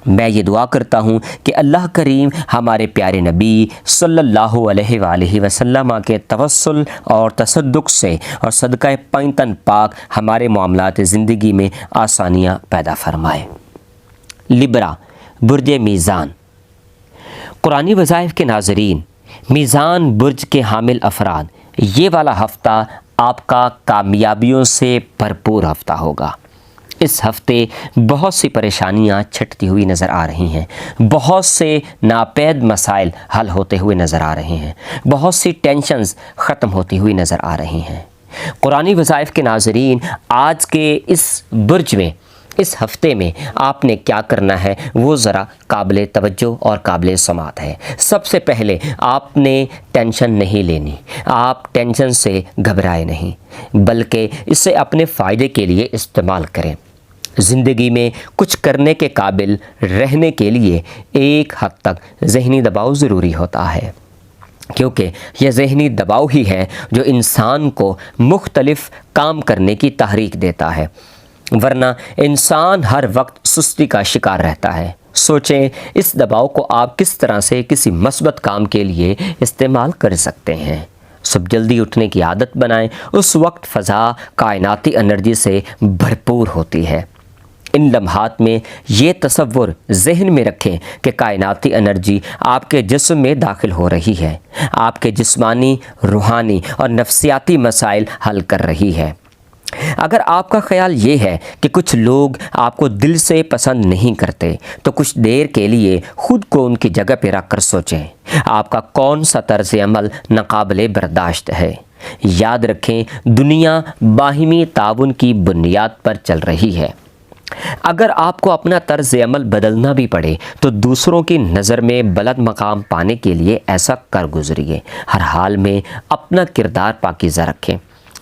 میں یہ دعا کرتا ہوں کہ اللہ کریم ہمارے پیارے نبی صلی اللہ علیہ وآلہ وسلم کے توسل اور تصدق سے اور صدقہ پینتن پاک ہمارے معاملات زندگی میں آسانیاں پیدا فرمائے۔ لبرا برج میزان۔ قرآنی وظائف کے ناظرین، میزان برج کے حامل افراد، یہ والا ہفتہ آپ کا کامیابیوں سے بھرپور ہفتہ ہوگا۔ اس ہفتے بہت سی پریشانیاں چھٹتی ہوئی نظر آ رہی ہیں، بہت سے ناپید مسائل حل ہوتے ہوئے نظر آ رہے ہیں، بہت سی ٹینشنز ختم ہوتی ہوئی نظر آ رہی ہیں۔ قرآنی وظائف کے ناظرین، آج کے اس برج میں، اس ہفتے میں آپ نے کیا کرنا ہے وہ ذرا قابل توجہ اور قابل سماعت ہے۔ سب سے پہلے آپ نے ٹینشن نہیں لینی، آپ ٹینشن سے گھبرائے نہیں، بلکہ اسے اپنے فائدے کے لیے استعمال کریں۔ زندگی میں کچھ کرنے کے قابل رہنے کے لیے ایک حد تک ذہنی دباؤ ضروری ہوتا ہے، کیونکہ یہ ذہنی دباؤ ہی ہے جو انسان کو مختلف کام کرنے کی تحریک دیتا ہے، ورنہ انسان ہر وقت سستی کا شکار رہتا ہے۔ سوچیں اس دباؤ کو آپ کس طرح سے کسی مثبت کام کے لیے استعمال کر سکتے ہیں۔ صبح جلدی اٹھنے کی عادت بنائیں، اس وقت فضا کائناتی انرجی سے بھرپور ہوتی ہے۔ ان لمحات میں یہ تصور ذہن میں رکھیں کہ کائناتی انرجی آپ کے جسم میں داخل ہو رہی ہے، آپ کے جسمانی، روحانی اور نفسیاتی مسائل حل کر رہی ہے۔ اگر آپ کا خیال یہ ہے کہ کچھ لوگ آپ کو دل سے پسند نہیں کرتے تو کچھ دیر کے لیے خود کو ان کی جگہ پہ رکھ کر سوچیں، آپ کا کون سا طرز عمل ناقابل برداشت ہے۔ یاد رکھیں، دنیا باہمی تعاون کی بنیاد پر چل رہی ہے۔ اگر آپ کو اپنا طرز عمل بدلنا بھی پڑے تو دوسروں کی نظر میں بلند مقام پانے کے لیے ایسا کر گزریے۔ ہر حال میں اپنا کردار پاکیزہ رکھیں۔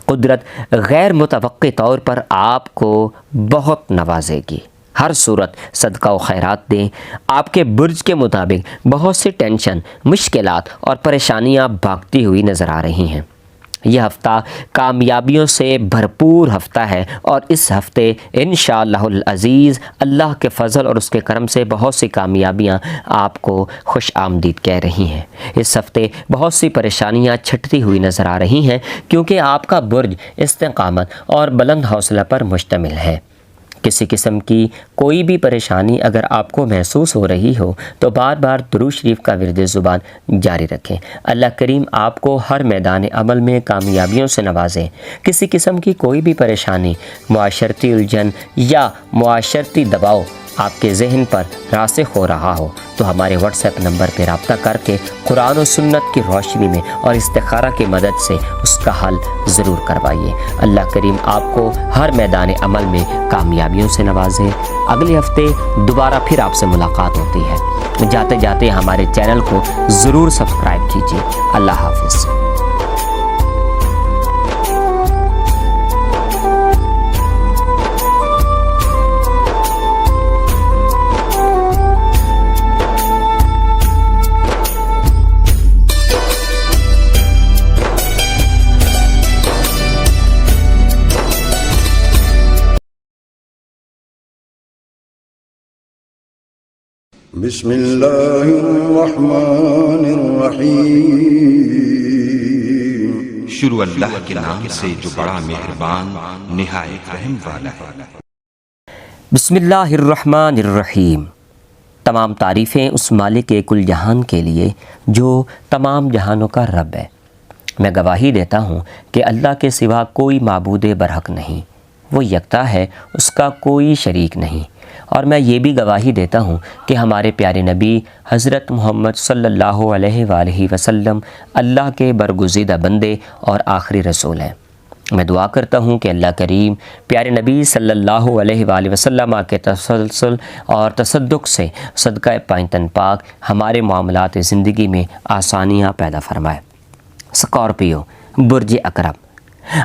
قدرت غیر متوقع طور پر آپ کو بہت نوازے گی۔ ہر صورت صدقہ و خیرات دیں۔ آپ کے برج کے مطابق بہت سی ٹینشن، مشکلات اور پریشانیاں بھاگتی ہوئی نظر آ رہی ہیں۔ یہ ہفتہ کامیابیوں سے بھرپور ہفتہ ہے اور اس ہفتے انشاءاللہ العزیز اللہ کے فضل اور اس کے کرم سے بہت سی کامیابیاں آپ کو خوش آمدید کہہ رہی ہیں۔ اس ہفتے بہت سی پریشانیاں چھٹتی ہوئی نظر آ رہی ہیں کیونکہ آپ کا برج استقامت اور بلند حوصلہ پر مشتمل ہے۔ کسی قسم کی کوئی بھی پریشانی اگر آپ کو محسوس ہو رہی ہو تو بار بار درود شریف کا ورد زبان جاری رکھیں۔ اللہ کریم آپ کو ہر میدان عمل میں کامیابیوں سے نوازیں۔ کسی قسم کی کوئی بھی پریشانی، معاشرتی الجھن یا معاشرتی دباؤ آپ کے ذہن پر راسخ ہو رہا ہو تو ہمارے واٹس ایپ نمبر پہ رابطہ کر کے قرآن و سنت کی روشنی میں اور استخارہ کی مدد سے اس کا حل ضرور کروائیے۔ اللہ کریم آپ کو ہر میدان عمل میں کامیابیوں سے نوازے۔ اگلے ہفتے دوبارہ پھر آپ سے ملاقات ہوتی ہے۔ جاتے جاتے ہمارے چینل کو ضرور سبسکرائب کیجیے۔ اللہ حافظ۔ بسم الله الرحمن الرحيم شروع اللہ کے نام سے جو بڑا مہربان نہایت رحم والا ہے۔ بسم اللہ الرحمن الرحیم۔ تمام تعریفیں اس مالک کل جہان کے لیے جو تمام جہانوں کا رب ہے۔ میں گواہی دیتا ہوں کہ اللہ کے سوا کوئی معبود برحق نہیں، وہ یکتا ہے، اس کا کوئی شریک نہیں، اور میں یہ بھی گواہی دیتا ہوں کہ ہمارے پیارے نبی حضرت محمد صلی اللہ علیہ وآلہ وسلم اللہ کے برگزیدہ بندے اور آخری رسول ہیں۔ میں دعا کرتا ہوں کہ اللہ کریم پیارے نبی صلی اللہ علیہ وآلہ وسلم کے تسلسل اور تصدق سے صدقہ پائنتن پاک ہمارے معاملات زندگی میں آسانیاں پیدا فرمائے۔ اسکارپیو، برج اقرب،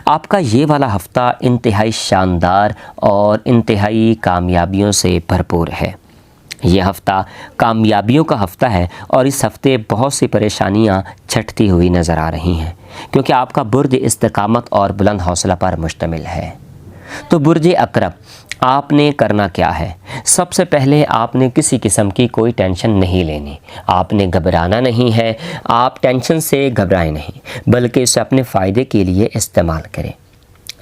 آپ کا یہ والا ہفتہ انتہائی شاندار اور انتہائی کامیابیوں سے بھرپور ہے۔ یہ ہفتہ کامیابیوں کا ہفتہ ہے اور اس ہفتے بہت سی پریشانیاں چھٹتی ہوئی نظر آ رہی ہیں، کیونکہ آپ کا برج استقامت اور بلند حوصلہ پر مشتمل ہے۔ تو برج اقرب، آپ نے کرنا کیا ہے؟ سب سے پہلے آپ نے کسی قسم کی کوئی ٹینشن نہیں لینی، آپ نے گھبرانا نہیں ہے۔ آپ ٹینشن سے گھبرائیں نہیں، بلکہ اسے اپنے فائدے کے لیے استعمال کریں۔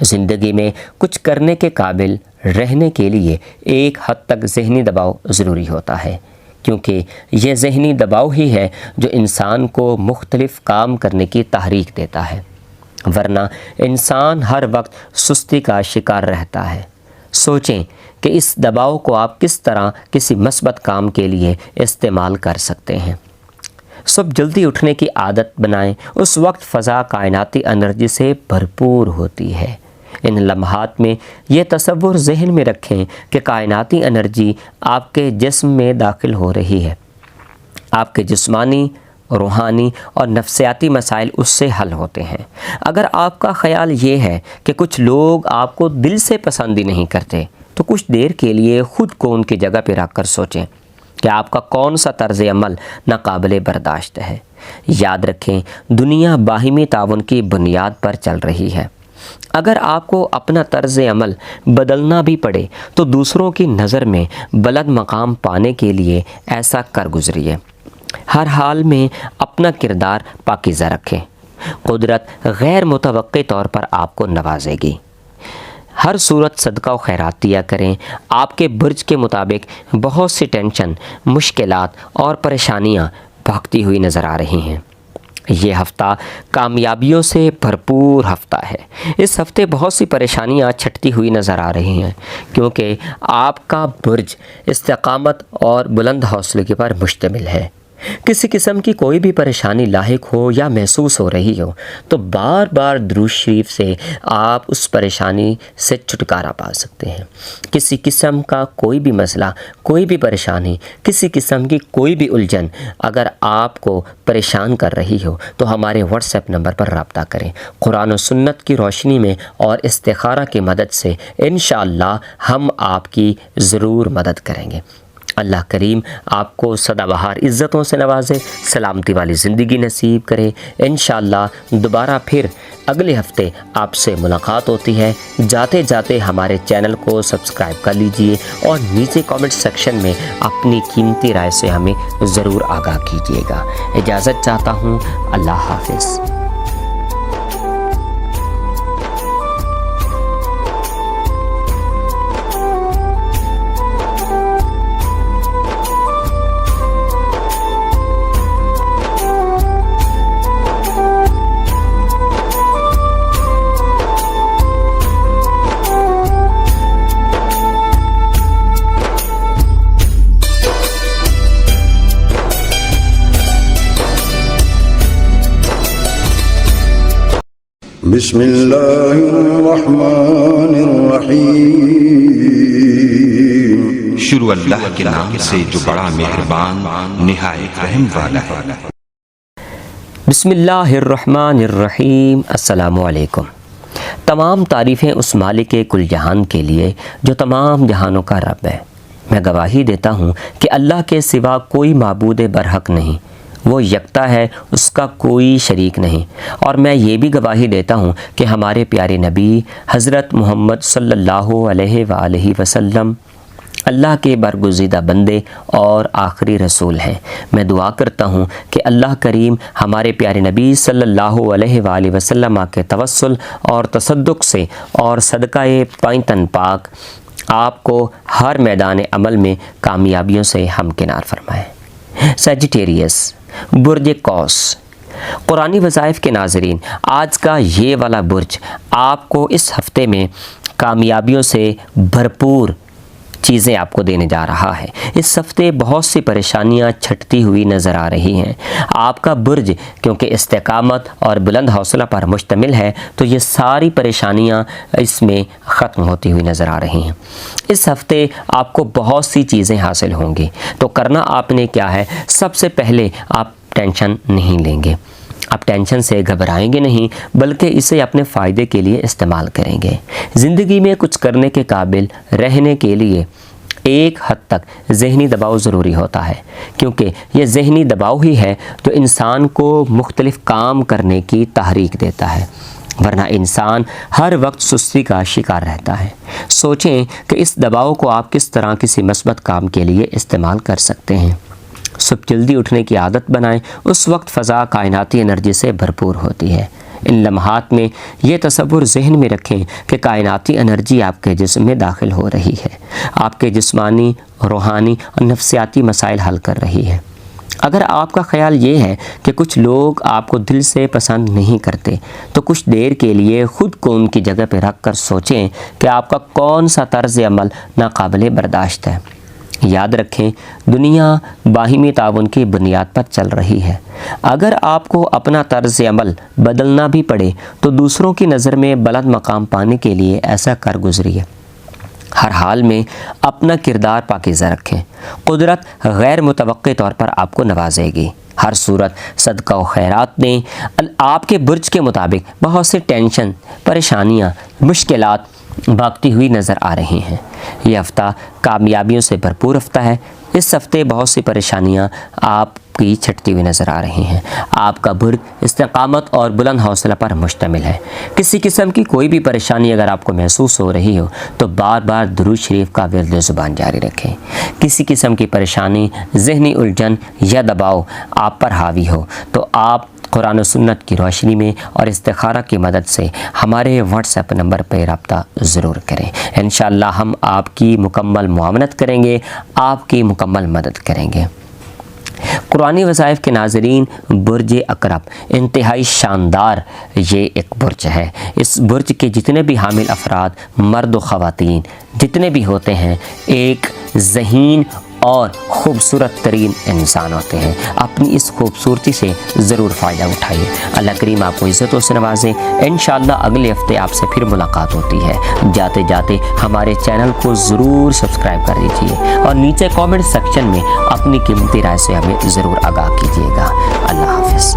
زندگی میں کچھ کرنے کے قابل رہنے کے لیے ایک حد تک ذہنی دباؤ ضروری ہوتا ہے، کیونکہ یہ ذہنی دباؤ ہی ہے جو انسان کو مختلف کام کرنے کی تحریک دیتا ہے، ورنہ انسان ہر وقت سستی کا شکار رہتا ہے۔ سوچیں کہ اس دباؤ کو آپ کس طرح کسی مثبت کام کے لیے استعمال کر سکتے ہیں۔ صبح جلدی اٹھنے کی عادت بنائیں، اس وقت فضا کائناتی انرجی سے بھرپور ہوتی ہے۔ ان لمحات میں یہ تصور ذہن میں رکھیں کہ کائناتی انرجی آپ کے جسم میں داخل ہو رہی ہے، آپ کے جسمانی، روحانی اور نفسیاتی مسائل اس سے حل ہوتے ہیں۔ اگر آپ کا خیال یہ ہے کہ کچھ لوگ آپ کو دل سے پسند ہی نہیں کرتے، تو کچھ دیر کے لیے خود کو ان کی جگہ پہ رکھ کر سوچیں کہ آپ کا کون سا طرز عمل ناقابل برداشت ہے۔ یاد رکھیں، دنیا باہمی تعاون کی بنیاد پر چل رہی ہے۔ اگر آپ کو اپنا طرز عمل بدلنا بھی پڑے تو دوسروں کی نظر میں بلند مقام پانے کے لیے ایسا کر گزریے۔ ہر حال میں اپنا کردار پاکیزہ رکھیں، قدرت غیر متوقع طور پر آپ کو نوازے گی۔ ہر صورت صدقہ و خیرات دیا کریں۔ آپ کے برج کے مطابق بہت سی ٹینشن، مشکلات اور پریشانیاں بھاگتی ہوئی نظر آ رہی ہیں۔ یہ ہفتہ کامیابیوں سے بھرپور ہفتہ ہے۔ اس ہفتے بہت سی پریشانیاں چھٹتی ہوئی نظر آ رہی ہیں، کیونکہ آپ کا برج استقامت اور بلند حوصلے پر مشتمل ہے۔ کسی قسم کی کوئی بھی پریشانی لاحق ہو یا محسوس ہو رہی ہو تو بار بار درود شریف سے آپ اس پریشانی سے چھٹکارا پا سکتے ہیں۔ کسی قسم کا کوئی بھی مسئلہ، کوئی بھی پریشانی، کسی قسم کی کوئی بھی الجھن اگر آپ کو پریشان کر رہی ہو تو ہمارے واٹس ایپ نمبر پر رابطہ کریں۔ قرآن و سنت کی روشنی میں اور استخارہ کی مدد سے انشاءاللہ ہم آپ کی ضرور مدد کریں گے۔ اللہ کریم آپ کو سدا بہار عزتوں سے نوازے، سلامتی والی زندگی نصیب کرے۔ انشاءاللہ دوبارہ پھر اگلے ہفتے آپ سے ملاقات ہوتی ہے۔ جاتے جاتے ہمارے چینل کو سبسکرائب کر لیجئے اور نیچے کامنٹ سیکشن میں اپنی قیمتی رائے سے ہمیں ضرور آگاہ کیجیے گا۔ اجازت چاہتا ہوں، اللہ حافظ۔ بسم الله الرحمن الرحيم شروع اللہ کے نام سے جو بڑا مہربان نہایت رحم والا ہے۔ بسم اللہ الرحمن الرحیم۔ السلام علیکم۔ تمام تعریفیں اس مالک کل جہان کے لیے جو تمام جہانوں کا رب ہے۔ میں گواہی دیتا ہوں کہ اللہ کے سوا کوئی معبود برحق نہیں، وہ یکتا ہے، اس کا کوئی شریک نہیں، اور میں یہ بھی گواہی دیتا ہوں کہ ہمارے پیارے نبی حضرت محمد صلی اللہ علیہ وآلہ وسلم اللہ کے برگزیدہ بندے اور آخری رسول ہیں۔ میں دعا کرتا ہوں کہ اللہ کریم ہمارے پیارے نبی صلی اللہ علیہ وآلہ وسلم کے توسل اور تصدق سے اور صدقہ پائنتن پاک آپ کو ہر میدان عمل میں کامیابیوں سے ہمکنار فرمائے۔ سیجیٹیریس، برج قوس۔ قرآنی وظائف کے ناظرین، آج کا یہ والا برج آپ کو اس ہفتے میں کامیابیوں سے بھرپور چیزیں آپ کو دینے جا رہا ہے۔ اس ہفتے بہت سی پریشانیاں چھٹتی ہوئی نظر آ رہی ہیں۔ آپ کا برج کیونکہ استقامت اور بلند حوصلہ پر مشتمل ہے تو یہ ساری پریشانیاں اس میں ختم ہوتی ہوئی نظر آ رہی ہیں۔ اس ہفتے آپ کو بہت سی چیزیں حاصل ہوں گی، تو کرنا آپ نے کیا ہے، سب سے پہلے آپ ٹینشن نہیں لیں گے، آپ ٹینشن سے گھبرائیں گے نہیں، بلکہ اسے اپنے فائدے کے لیے استعمال کریں گے۔ زندگی میں کچھ کرنے کے قابل رہنے کے لیے ایک حد تک ذہنی دباؤ ضروری ہوتا ہے، کیونکہ یہ ذہنی دباؤ ہی ہے جو انسان کو مختلف کام کرنے کی تحریک دیتا ہے، ورنہ انسان ہر وقت سستی کا شکار رہتا ہے۔ سوچیں کہ اس دباؤ کو آپ کس طرح کسی مثبت کام کے لیے استعمال کر سکتے ہیں۔ صبح جلدی اٹھنے کی عادت بنائیں، اس وقت فضا کائناتی انرجی سے بھرپور ہوتی ہے۔ ان لمحات میں یہ تصور ذہن میں رکھیں کہ کائناتی انرجی آپ کے جسم میں داخل ہو رہی ہے، آپ کے جسمانی، روحانی اور نفسیاتی مسائل حل کر رہی ہے۔ اگر آپ کا خیال یہ ہے کہ کچھ لوگ آپ کو دل سے پسند نہیں کرتے، تو کچھ دیر کے لیے خود کو ان کی جگہ پہ رکھ کر سوچیں کہ آپ کا کون سا طرز عمل ناقابل برداشت ہے۔ یاد رکھیں، دنیا باہمی تعاون کی بنیاد پر چل رہی ہے۔ اگر آپ کو اپنا طرز عمل بدلنا بھی پڑے تو دوسروں کی نظر میں بلند مقام پانے کے لیے ایسا کر گزریے۔ ہر حال میں اپنا کردار پاکیزہ رکھیں، قدرت غیر متوقع طور پر آپ کو نوازے گی۔ ہر صورت صدقہ و خیرات دیں۔ آپ کے برج کے مطابق بہت سے ٹینشن، پریشانیاں، مشکلات بھاگتی ہوئی نظر آ رہی ہیں۔ یہ ہفتہ کامیابیوں سے بھرپور ہفتہ ہے۔ اس ہفتے بہت سی پریشانیاں آپ کی چھٹتی ہوئی نظر آ رہی ہیں۔ آپ کا برج استقامت اور بلند حوصلہ پر مشتمل ہے۔ کسی قسم کی کوئی بھی پریشانی اگر آپ کو محسوس ہو رہی ہو تو بار بار درود شریف کا ورد زبان جاری رکھیں۔ کسی قسم کی پریشانی، ذہنی الجھن یا دباؤ آپ پر حاوی ہو تو آپ قرآن و سنت کی روشنی میں اور استخارہ کی مدد سے ہمارے واٹس ایپ نمبر پہ رابطہ ضرور کریں۔ انشاءاللہ ہم آپ کی مکمل معاونت کریں گے، آپ کی مکمل مدد کریں گے۔ قرآنی وظائف کے ناظرین، برج عقرب انتہائی شاندار یہ ایک برج ہے۔ اس برج کے جتنے بھی حامل افراد، مرد و خواتین جتنے بھی ہوتے ہیں، ایک ذہین اور خوبصورت ترین انسان ہوتے ہیں۔ اپنی اس خوبصورتی سے ضرور فائدہ اٹھائیے۔ اللہ کریم آپ کو عزتوں سے نوازیں۔ انشاءاللہ اگلے ہفتے آپ سے پھر ملاقات ہوتی ہے۔ جاتے جاتے ہمارے چینل کو ضرور سبسکرائب کر دیجیے اور نیچے کامنٹ سیکشن میں اپنی قیمتی رائے سے ہمیں ضرور آگاہ کیجیے گا۔ اللہ حافظ۔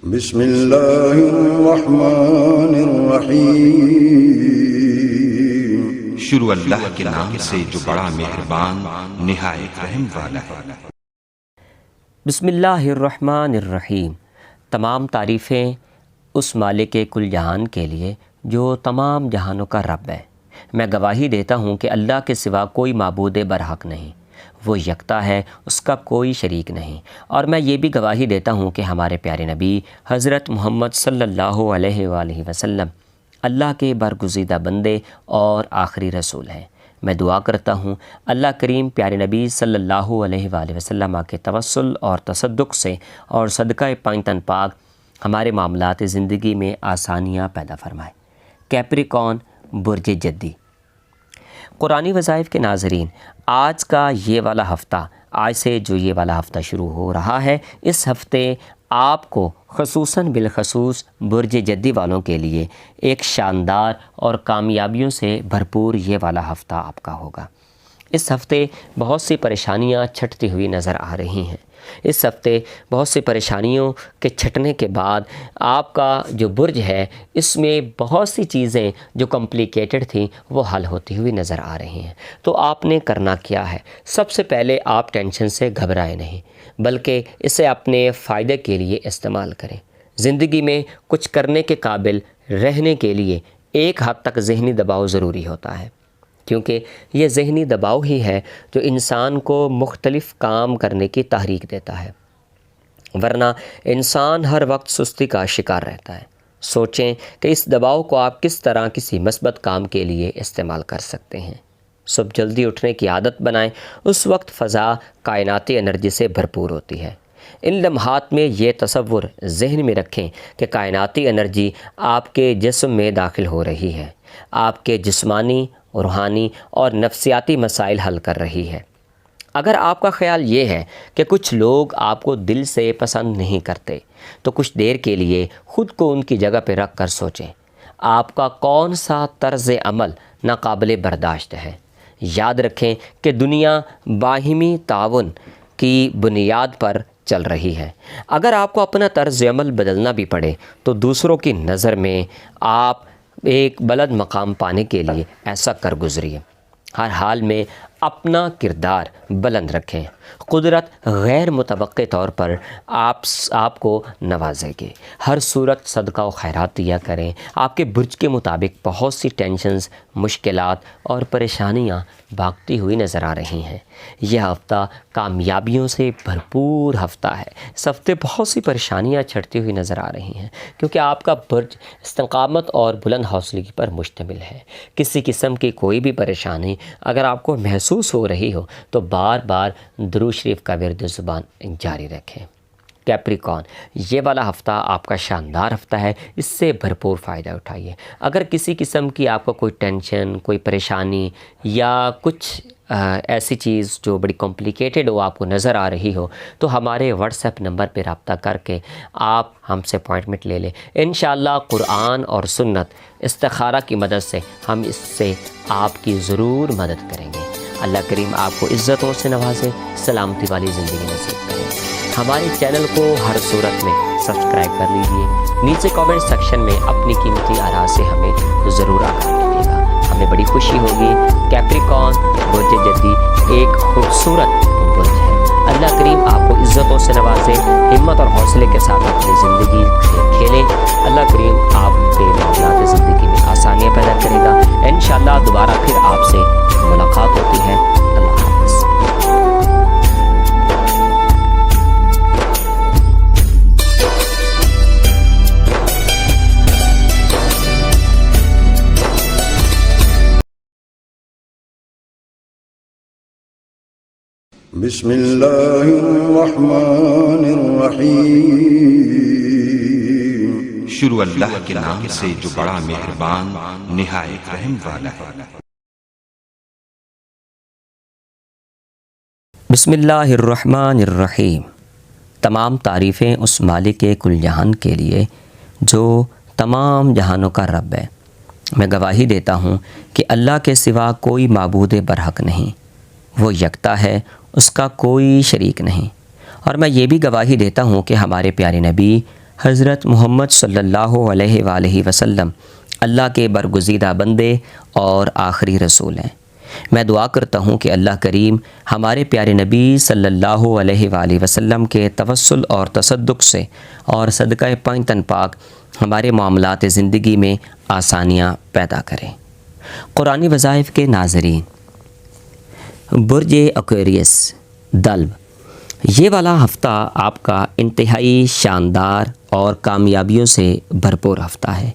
بسم اللہ الرحمن الرحیم۔ شروع اللہ کے نام سے جو بڑا مہربان نہایت رحم والا ہے۔ بسم اللہ الرحمن الرحیم۔ تمام تعریفیں اس مالک کل جہان کے لیے جو تمام جہانوں کا رب ہے۔ میں گواہی دیتا ہوں کہ اللہ کے سوا کوئی معبود برحق نہیں، وہ یکتا ہے، اس کا کوئی شریک نہیں۔ اور میں یہ بھی گواہی دیتا ہوں کہ ہمارے پیارے نبی حضرت محمد صلی اللہ علیہ وآلہ وسلم اللہ کے برگزیدہ بندے اور آخری رسول ہیں۔ میں دعا کرتا ہوں اللہ کریم پیارے نبی صلی اللہ علیہ وآلہ وسلم کے توسل اور تصدق سے اور صدقہ پائنتن پاک ہمارے معاملات زندگی میں آسانیاں پیدا فرمائے۔ کیپریکون، برج جدی۔ قرآنی وظائف کے ناظرین، آج کا یہ والا ہفتہ، آج سے جو یہ والا ہفتہ شروع ہو رہا ہے، اس ہفتے آپ کو خصوصاً بالخصوص برج جدی والوں کے لیے ایک شاندار اور کامیابیوں سے بھرپور یہ والا ہفتہ آپ کا ہوگا۔ اس ہفتے بہت سی پریشانیاں چھٹتی ہوئی نظر آ رہی ہیں۔ اس ہفتے بہت سی پریشانیوں کے چھٹنے کے بعد آپ کا جو برج ہے اس میں بہت سی چیزیں جو کمپلیکیٹڈ تھیں وہ حل ہوتی ہوئی نظر آ رہی ہیں۔ تو آپ نے کرنا کیا ہے؟ سب سے پہلے آپ ٹینشن سے گھبرائیں نہیں، بلکہ اسے اپنے فائدے کے لیے استعمال کریں۔ زندگی میں کچھ کرنے کے قابل رہنے کے لیے ایک حد تک ذہنی دباؤ ضروری ہوتا ہے، کیونکہ یہ ذہنی دباؤ ہی ہے جو انسان کو مختلف کام کرنے کی تحریک دیتا ہے، ورنہ انسان ہر وقت سستی کا شکار رہتا ہے۔ سوچیں کہ اس دباؤ کو آپ کس طرح کسی مثبت کام کے لیے استعمال کر سکتے ہیں۔ صبح جلدی اٹھنے کی عادت بنائیں، اس وقت فضا کائناتی انرجی سے بھرپور ہوتی ہے۔ ان لمحات میں یہ تصور ذہن میں رکھیں کہ کائناتی انرجی آپ کے جسم میں داخل ہو رہی ہے، آپ کے جسمانی، روحانی اور نفسیاتی مسائل حل کر رہی ہے۔ اگر آپ کا خیال یہ ہے کہ کچھ لوگ آپ کو دل سے پسند نہیں کرتے، تو کچھ دیر کے لیے خود کو ان کی جگہ پہ رکھ کر سوچیں، آپ کا کون سا طرز عمل ناقابل برداشت ہے۔ یاد رکھیں کہ دنیا باہمی تعاون کی بنیاد پر چل رہی ہے۔ اگر آپ کو اپنا طرز عمل بدلنا بھی پڑے تو دوسروں کی نظر میں آپ ایک بلند مقام پانے کے لیے ایسا کر گزریے۔ ہر حال میں اپنا کردار بلند رکھیں۔ قدرت غیر متوقع طور پر آپ کو نوازے گی۔ ہر صورت صدقہ و خیرات دیا کریں۔ آپ کے برج کے مطابق بہت سی ٹینشنز، مشکلات اور پریشانیاں بھاگتی ہوئی نظر آ رہی ہیں۔ یہ ہفتہ کامیابیوں سے بھرپور ہفتہ ہے۔ اس ہفتے بہت سی پریشانیاں چھٹتی ہوئی نظر آ رہی ہیں، کیونکہ آپ کا برج استقامت اور بلند حوصلگی پر مشتمل ہے۔ کسی قسم کی کوئی بھی پریشانی اگر آپ کو محسوس ہو رہی ہو تو بار بار درود شریف کا ورد زبان جاری رکھیں۔ کیپریکون، یہ والا ہفتہ آپ کا شاندار ہفتہ ہے، اس سے بھرپور فائدہ اٹھائیے۔ اگر کسی قسم کی آپ کو کوئی ٹینشن، کوئی پریشانی یا کچھ ایسی چیز جو بڑی کمپلیکیٹڈ ہو آپ کو نظر آ رہی ہو، تو ہمارے واٹس ایپ نمبر پہ رابطہ کر کے آپ ہم سے اپوائنٹمنٹ لے لیں۔ انشاءاللہ قرآن اور سنت استخارہ کی مدد سے ہم اس سے آپ کی ضرور مدد کریں گے۔ اللہ کریم آپ کو عزتوں سے نوازے، سلامتی والی زندگی نصیب کرے۔ ہمارے چینل کو ہر صورت میں سبسکرائب کر لیجیے۔ نیچے کامنٹ سیکشن میں اپنی قیمتی آراء سے ہمیں ضرور آگاہ کیجیے گا، ہمیں بڑی خوشی ہوگی۔ کیپریکون برج جدی ایک خوبصورت برج ہے۔ اللہ کریم آپ کو عزتوں سے نوازے، ہمت اور حوصلے کے ساتھ اپنی زندگی کھیلیں۔ اللہ کریم آپ کے معاملات زندگی میں آسانیاں پیدا کرے گا۔ انشاءاللہ دوبارہ پھر آپ سے ملاقات ہوتی ہے۔ اللہ حافظ۔ بسم الله الرحمن الرحيم شروع اللہ کے نام سے جو بڑا مہربان نہایت رحم والا ہے۔ بسم اللہ الرحمن الرحیم۔ تمام تعریفیں اس مالک کل جہان کے لیے جو تمام جہانوں کا رب ہے۔ میں گواہی دیتا ہوں کہ اللہ کے سوا کوئی معبود برحق نہیں، وہ یکتا ہے، اس کا کوئی شریک نہیں۔ اور میں یہ بھی گواہی دیتا ہوں کہ ہمارے پیارے نبی حضرت محمد صلی اللہ علیہ وآلہ وسلم اللہ کے برگزیدہ بندے اور آخری رسول ہیں۔ میں دعا کرتا ہوں کہ اللہ کریم ہمارے پیارے نبی صلی اللہ علیہ وآلہ وسلم کے توسل اور تصدق سے اور صدقہ پاک تن پاک ہمارے معاملات زندگی میں آسانیاں پیدا کریں۔ قرآنی وظائف کے ناظرین، برج ایکویریس دلو، یہ والا ہفتہ آپ کا انتہائی شاندار اور کامیابیوں سے بھرپور ہفتہ ہے۔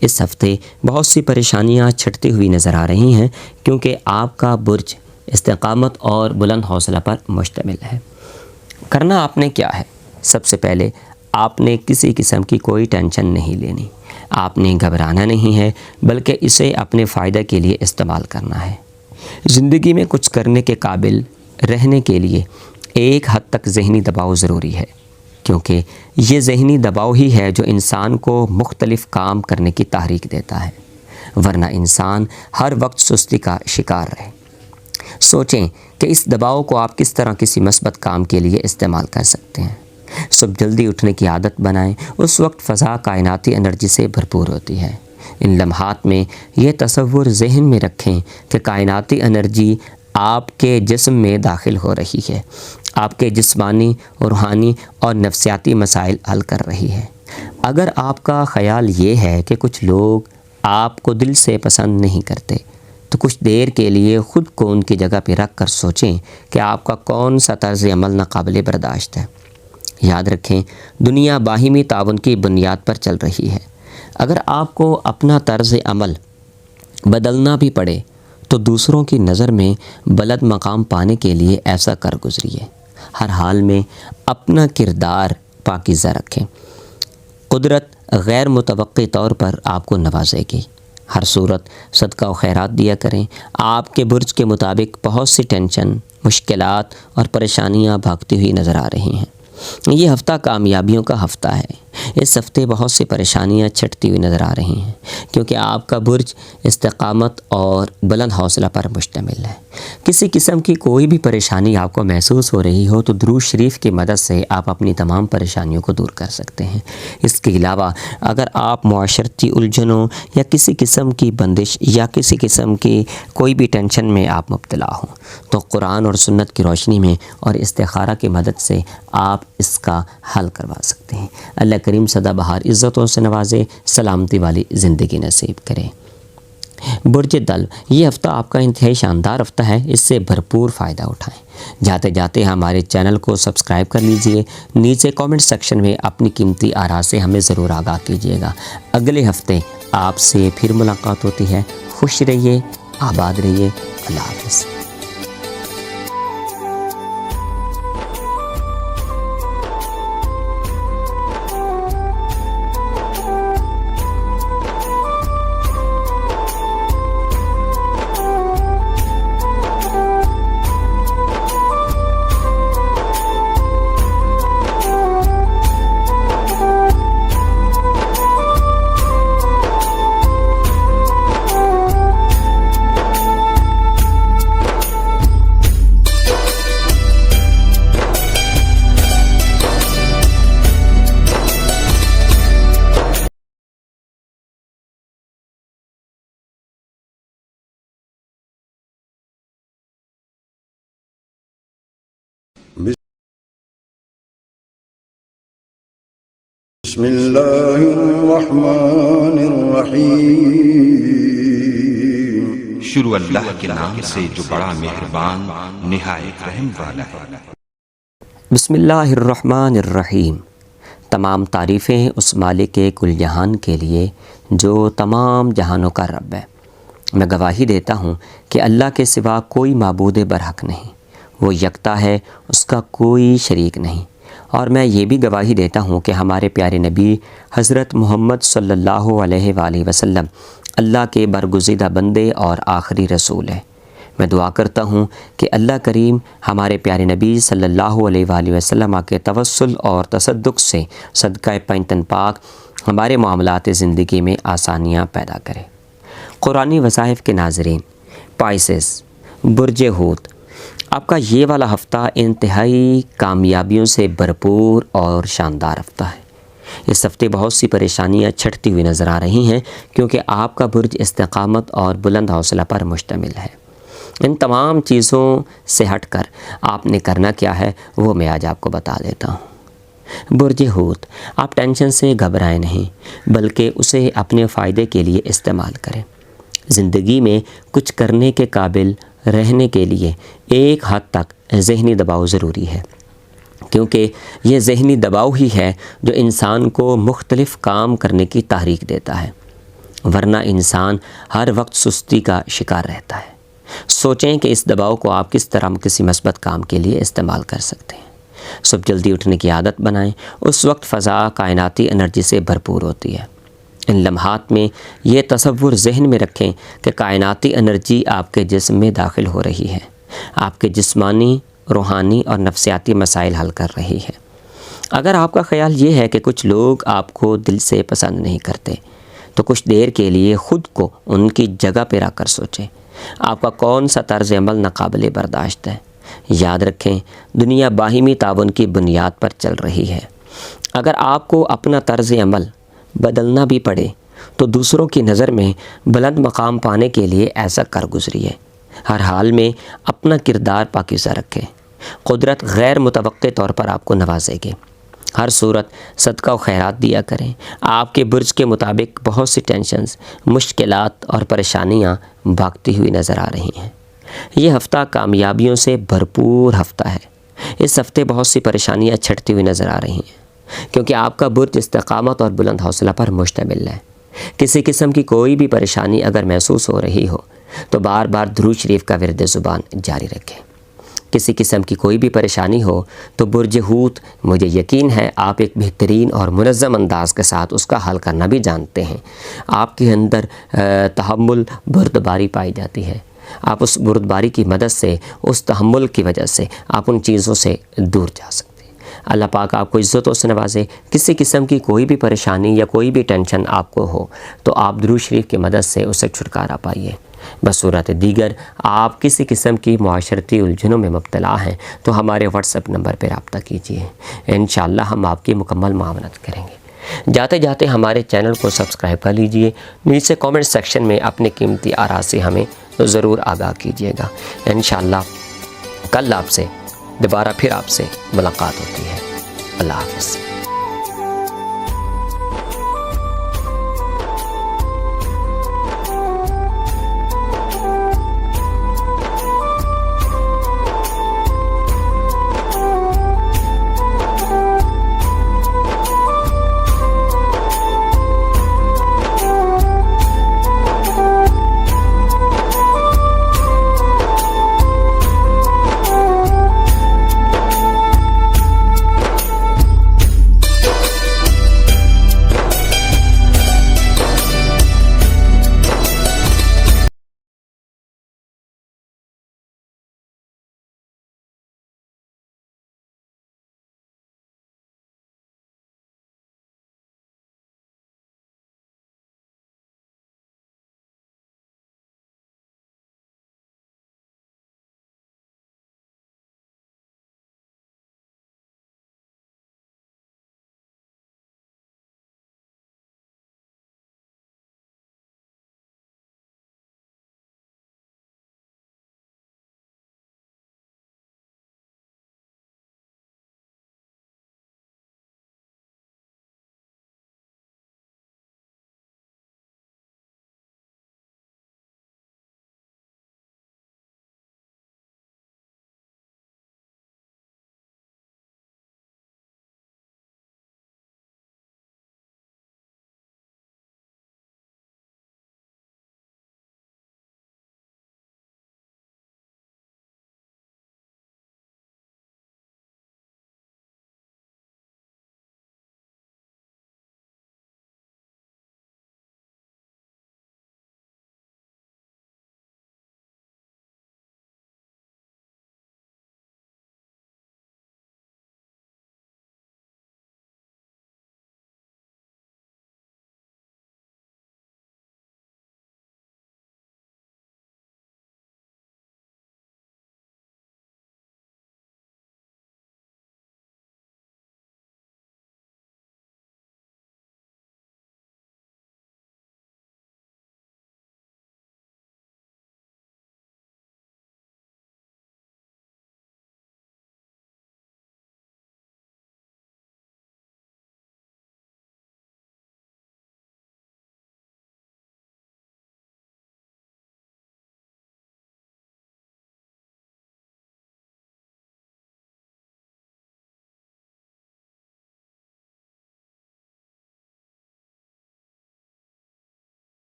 اس ہفتے بہت سی پریشانیاں چھٹتی ہوئی نظر آ رہی ہیں، کیونکہ آپ کا برج استقامت اور بلند حوصلہ پر مشتمل ہے۔ کرنا آپ نے کیا ہے؟ سب سے پہلے آپ نے کسی قسم کی کوئی ٹینشن نہیں لینی، آپ نے گھبرانا نہیں ہے، بلکہ اسے اپنے فائدہ کے لیے استعمال کرنا ہے۔ زندگی میں کچھ کرنے کے قابل رہنے کے لیے ایک حد تک ذہنی دباؤ ضروری ہے، کیونکہ یہ ذہنی دباؤ ہی ہے جو انسان کو مختلف کام کرنے کی تحریک دیتا ہے، ورنہ انسان ہر وقت سستی کا شکار رہے۔ سوچیں کہ اس دباؤ کو آپ کس طرح کسی مثبت کام کے لیے استعمال کر سکتے ہیں۔ صبح جلدی اٹھنے کی عادت بنائیں، اس وقت فضا کائناتی انرجی سے بھرپور ہوتی ہے۔ ان لمحات میں یہ تصور ذہن میں رکھیں کہ کائناتی انرجی آپ کے جسم میں داخل ہو رہی ہے، آپ کے جسمانی، روحانی اور نفسیاتی مسائل حل کر رہی ہے۔ اگر آپ کا خیال یہ ہے کہ کچھ لوگ آپ کو دل سے پسند نہیں کرتے، تو کچھ دیر کے لیے خود کو ان کی جگہ پہ رکھ کر سوچیں کہ آپ کا کون سا طرز عمل ناقابل برداشت ہے۔ یاد رکھیں، دنیا باہمی تعاون کی بنیاد پر چل رہی ہے۔ اگر آپ کو اپنا طرز عمل بدلنا بھی پڑے تو دوسروں کی نظر میں بلند مقام پانے کے لیے ایسا کر گزریے۔ ہر حال میں اپنا کردار پاکیزہ رکھیں۔ قدرت غیر متوقع طور پر آپ کو نوازے گی۔ ہر صورت صدقہ و خیرات دیا کریں۔ آپ کے برج کے مطابق بہت سی ٹینشن، مشکلات اور پریشانیاں بھاگتی ہوئی نظر آ رہی ہیں۔ یہ ہفتہ کامیابیوں کا ہفتہ ہے۔ اس ہفتے بہت سی پریشانیاں چھٹتی ہوئی نظر آ رہی ہیں، کیونکہ آپ کا برج استقامت اور بلند حوصلہ پر مشتمل ہے۔ کسی قسم کی کوئی بھی پریشانی آپ کو محسوس ہو رہی ہو تو درود شریف کی مدد سے آپ اپنی تمام پریشانیوں کو دور کر سکتے ہیں۔ اس کے علاوہ اگر آپ معاشرتی الجھنوں یا کسی قسم کی بندش یا کسی قسم کی کوئی بھی ٹینشن میں آپ مبتلا ہوں تو قرآن اور سنت کی روشنی میں اور استخارہ کی مدد سے آپ اس کا حل کروا سکتے ہیں۔ اللہ کریم سدا بہار عزتوں سے نوازے، سلامتی والی زندگی نصیب کرے۔ برج دل، یہ ہفتہ آپ کا انتہائی شاندار ہفتہ ہے، اس سے بھرپور فائدہ اٹھائیں۔ جاتے جاتے ہمارے چینل کو سبسکرائب کر لیجئے، نیچے کامنٹ سیکشن میں اپنی قیمتی آراء سے ہمیں ضرور آگاہ کیجیے گا۔ اگلے ہفتے آپ سے پھر ملاقات ہوتی ہے۔ خوش رہیے، آباد رہیے، اللہ حافظ۔ بسم الله الرحمن الرحيم شروع اللہ کے نام سے جو بڑا مہربان نہایت رحم والا ہے۔ بسم اللہ الرحمن الرحیم۔ تمام تعریفیں اس مالک کل جہان کے لیے جو تمام جہانوں کا رب ہے۔ میں گواہی دیتا ہوں کہ اللہ کے سوا کوئی معبود برحق نہیں، وہ یکتا ہے، اس کا کوئی شریک نہیں۔ اور میں یہ بھی گواہی دیتا ہوں کہ ہمارے پیارے نبی حضرت محمد صلی اللہ علیہ وآلہ وسلم اللہ کے برگزیدہ بندے اور آخری رسول ہیں۔ میں دعا کرتا ہوں کہ اللہ کریم ہمارے پیارے نبی صلی اللہ علیہ وآلہ وسلم کے توسل اور تصدق سے صدقہ پنجتن پاک ہمارے معاملات زندگی میں آسانیاں پیدا کرے۔ قرآنی وظائف کے ناظرین، پائسس، برج حوت، آپ کا یہ والا ہفتہ انتہائی کامیابیوں سے بھرپور اور شاندار ہفتہ ہے۔ اس ہفتے بہت سی پریشانیاں چھٹتی ہوئی نظر آ رہی ہیں، کیونکہ آپ کا برج استقامت اور بلند حوصلہ پر مشتمل ہے۔ ان تمام چیزوں سے ہٹ کر آپ نے کرنا کیا ہے وہ میں آج آپ کو بتا دیتا ہوں۔ برج حوت، آپ ٹینشن سے گھبرائیں نہیں، بلکہ اسے اپنے فائدے کے لیے استعمال کریں۔ زندگی میں کچھ کرنے کے قابل رہنے کے لیے ایک حد تک ذہنی دباؤ ضروری ہے، کیونکہ یہ ذہنی دباؤ ہی ہے جو انسان کو مختلف کام کرنے کی تحریک دیتا ہے، ورنہ انسان ہر وقت سستی کا شکار رہتا ہے۔ سوچیں کہ اس دباؤ کو آپ کس طرح کسی مثبت کام کے لیے استعمال کر سکتے ہیں۔ صبح جلدی اٹھنے کی عادت بنائیں، اس وقت فضا کائناتی انرجی سے بھرپور ہوتی ہے۔ ان لمحات میں یہ تصور ذہن میں رکھیں کہ کائناتی انرجی آپ کے جسم میں داخل ہو رہی ہے، آپ کے جسمانی، روحانی اور نفسیاتی مسائل حل کر رہی ہے۔ اگر آپ کا خیال یہ ہے کہ کچھ لوگ آپ کو دل سے پسند نہیں کرتے تو کچھ دیر کے لیے خود کو ان کی جگہ پہ رکھ کر سوچیں آپ کا کون سا طرز عمل ناقابل برداشت ہے؟ یاد رکھیں، دنیا باہمی تعاون کی بنیاد پر چل رہی ہے۔ اگر آپ کو اپنا طرز عمل بدلنا بھی پڑے تو دوسروں کی نظر میں بلند مقام پانے کے لیے ایسا کر گزریے۔ ہر حال میں اپنا کردار پاکیزہ رکھیں، قدرت غیر متوقع طور پر آپ کو نوازے گی۔ ہر صورت صدقہ و خیرات دیا کریں۔ آپ کے برج کے مطابق بہت سی ٹینشنز، مشکلات اور پریشانیاں بھاگتی ہوئی نظر آ رہی ہیں۔ یہ ہفتہ کامیابیوں سے بھرپور ہفتہ ہے۔ اس ہفتے بہت سی پریشانیاں چھٹتی ہوئی نظر آ رہی ہیں، کیونکہ آپ کا برج استقامت اور بلند حوصلہ پر مشتمل ہے۔ کسی قسم کی کوئی بھی پریشانی اگر محسوس ہو رہی ہو تو بار بار درود شریف کا ورد زبان جاری رکھیں۔ کسی قسم کی کوئی بھی پریشانی ہو تو برج حوت، مجھے یقین ہے آپ ایک بہترین اور منظم انداز کے ساتھ اس کا حل کرنا بھی جانتے ہیں۔ آپ کے اندر تحمل، بردباری پائی جاتی ہے۔ آپ اس بردباری کی مدد سے، اس تحمل کی وجہ سے آپ ان چیزوں سے دور جا سکتے ہیں۔ اللہ پاک آپ کو عزتوں سے نوازے۔ کسی قسم کی کوئی بھی پریشانی یا کوئی بھی ٹینشن آپ کو ہو تو آپ درود شریف کی مدد سے اسے چھٹکارا پائیے۔ بصورت دیگر آپ کسی قسم کی معاشرتی الجھنوں میں مبتلا ہیں تو ہمارے واٹس ایپ نمبر پر رابطہ کیجیے، انشاءاللہ ہم آپ کی مکمل معاونت کریں گے۔ جاتے جاتے ہمارے چینل کو سبسکرائب کر لیجئے۔ نیچے کامنٹ سیکشن میں اپنے قیمتی آراء سے ہمیں ضرور آگاہ کیجیے گا۔ انشاءاللہ کل آپ سے دوبارہ پھر آپ سے ملاقات ہوتی ہے۔ اللہ حافظ۔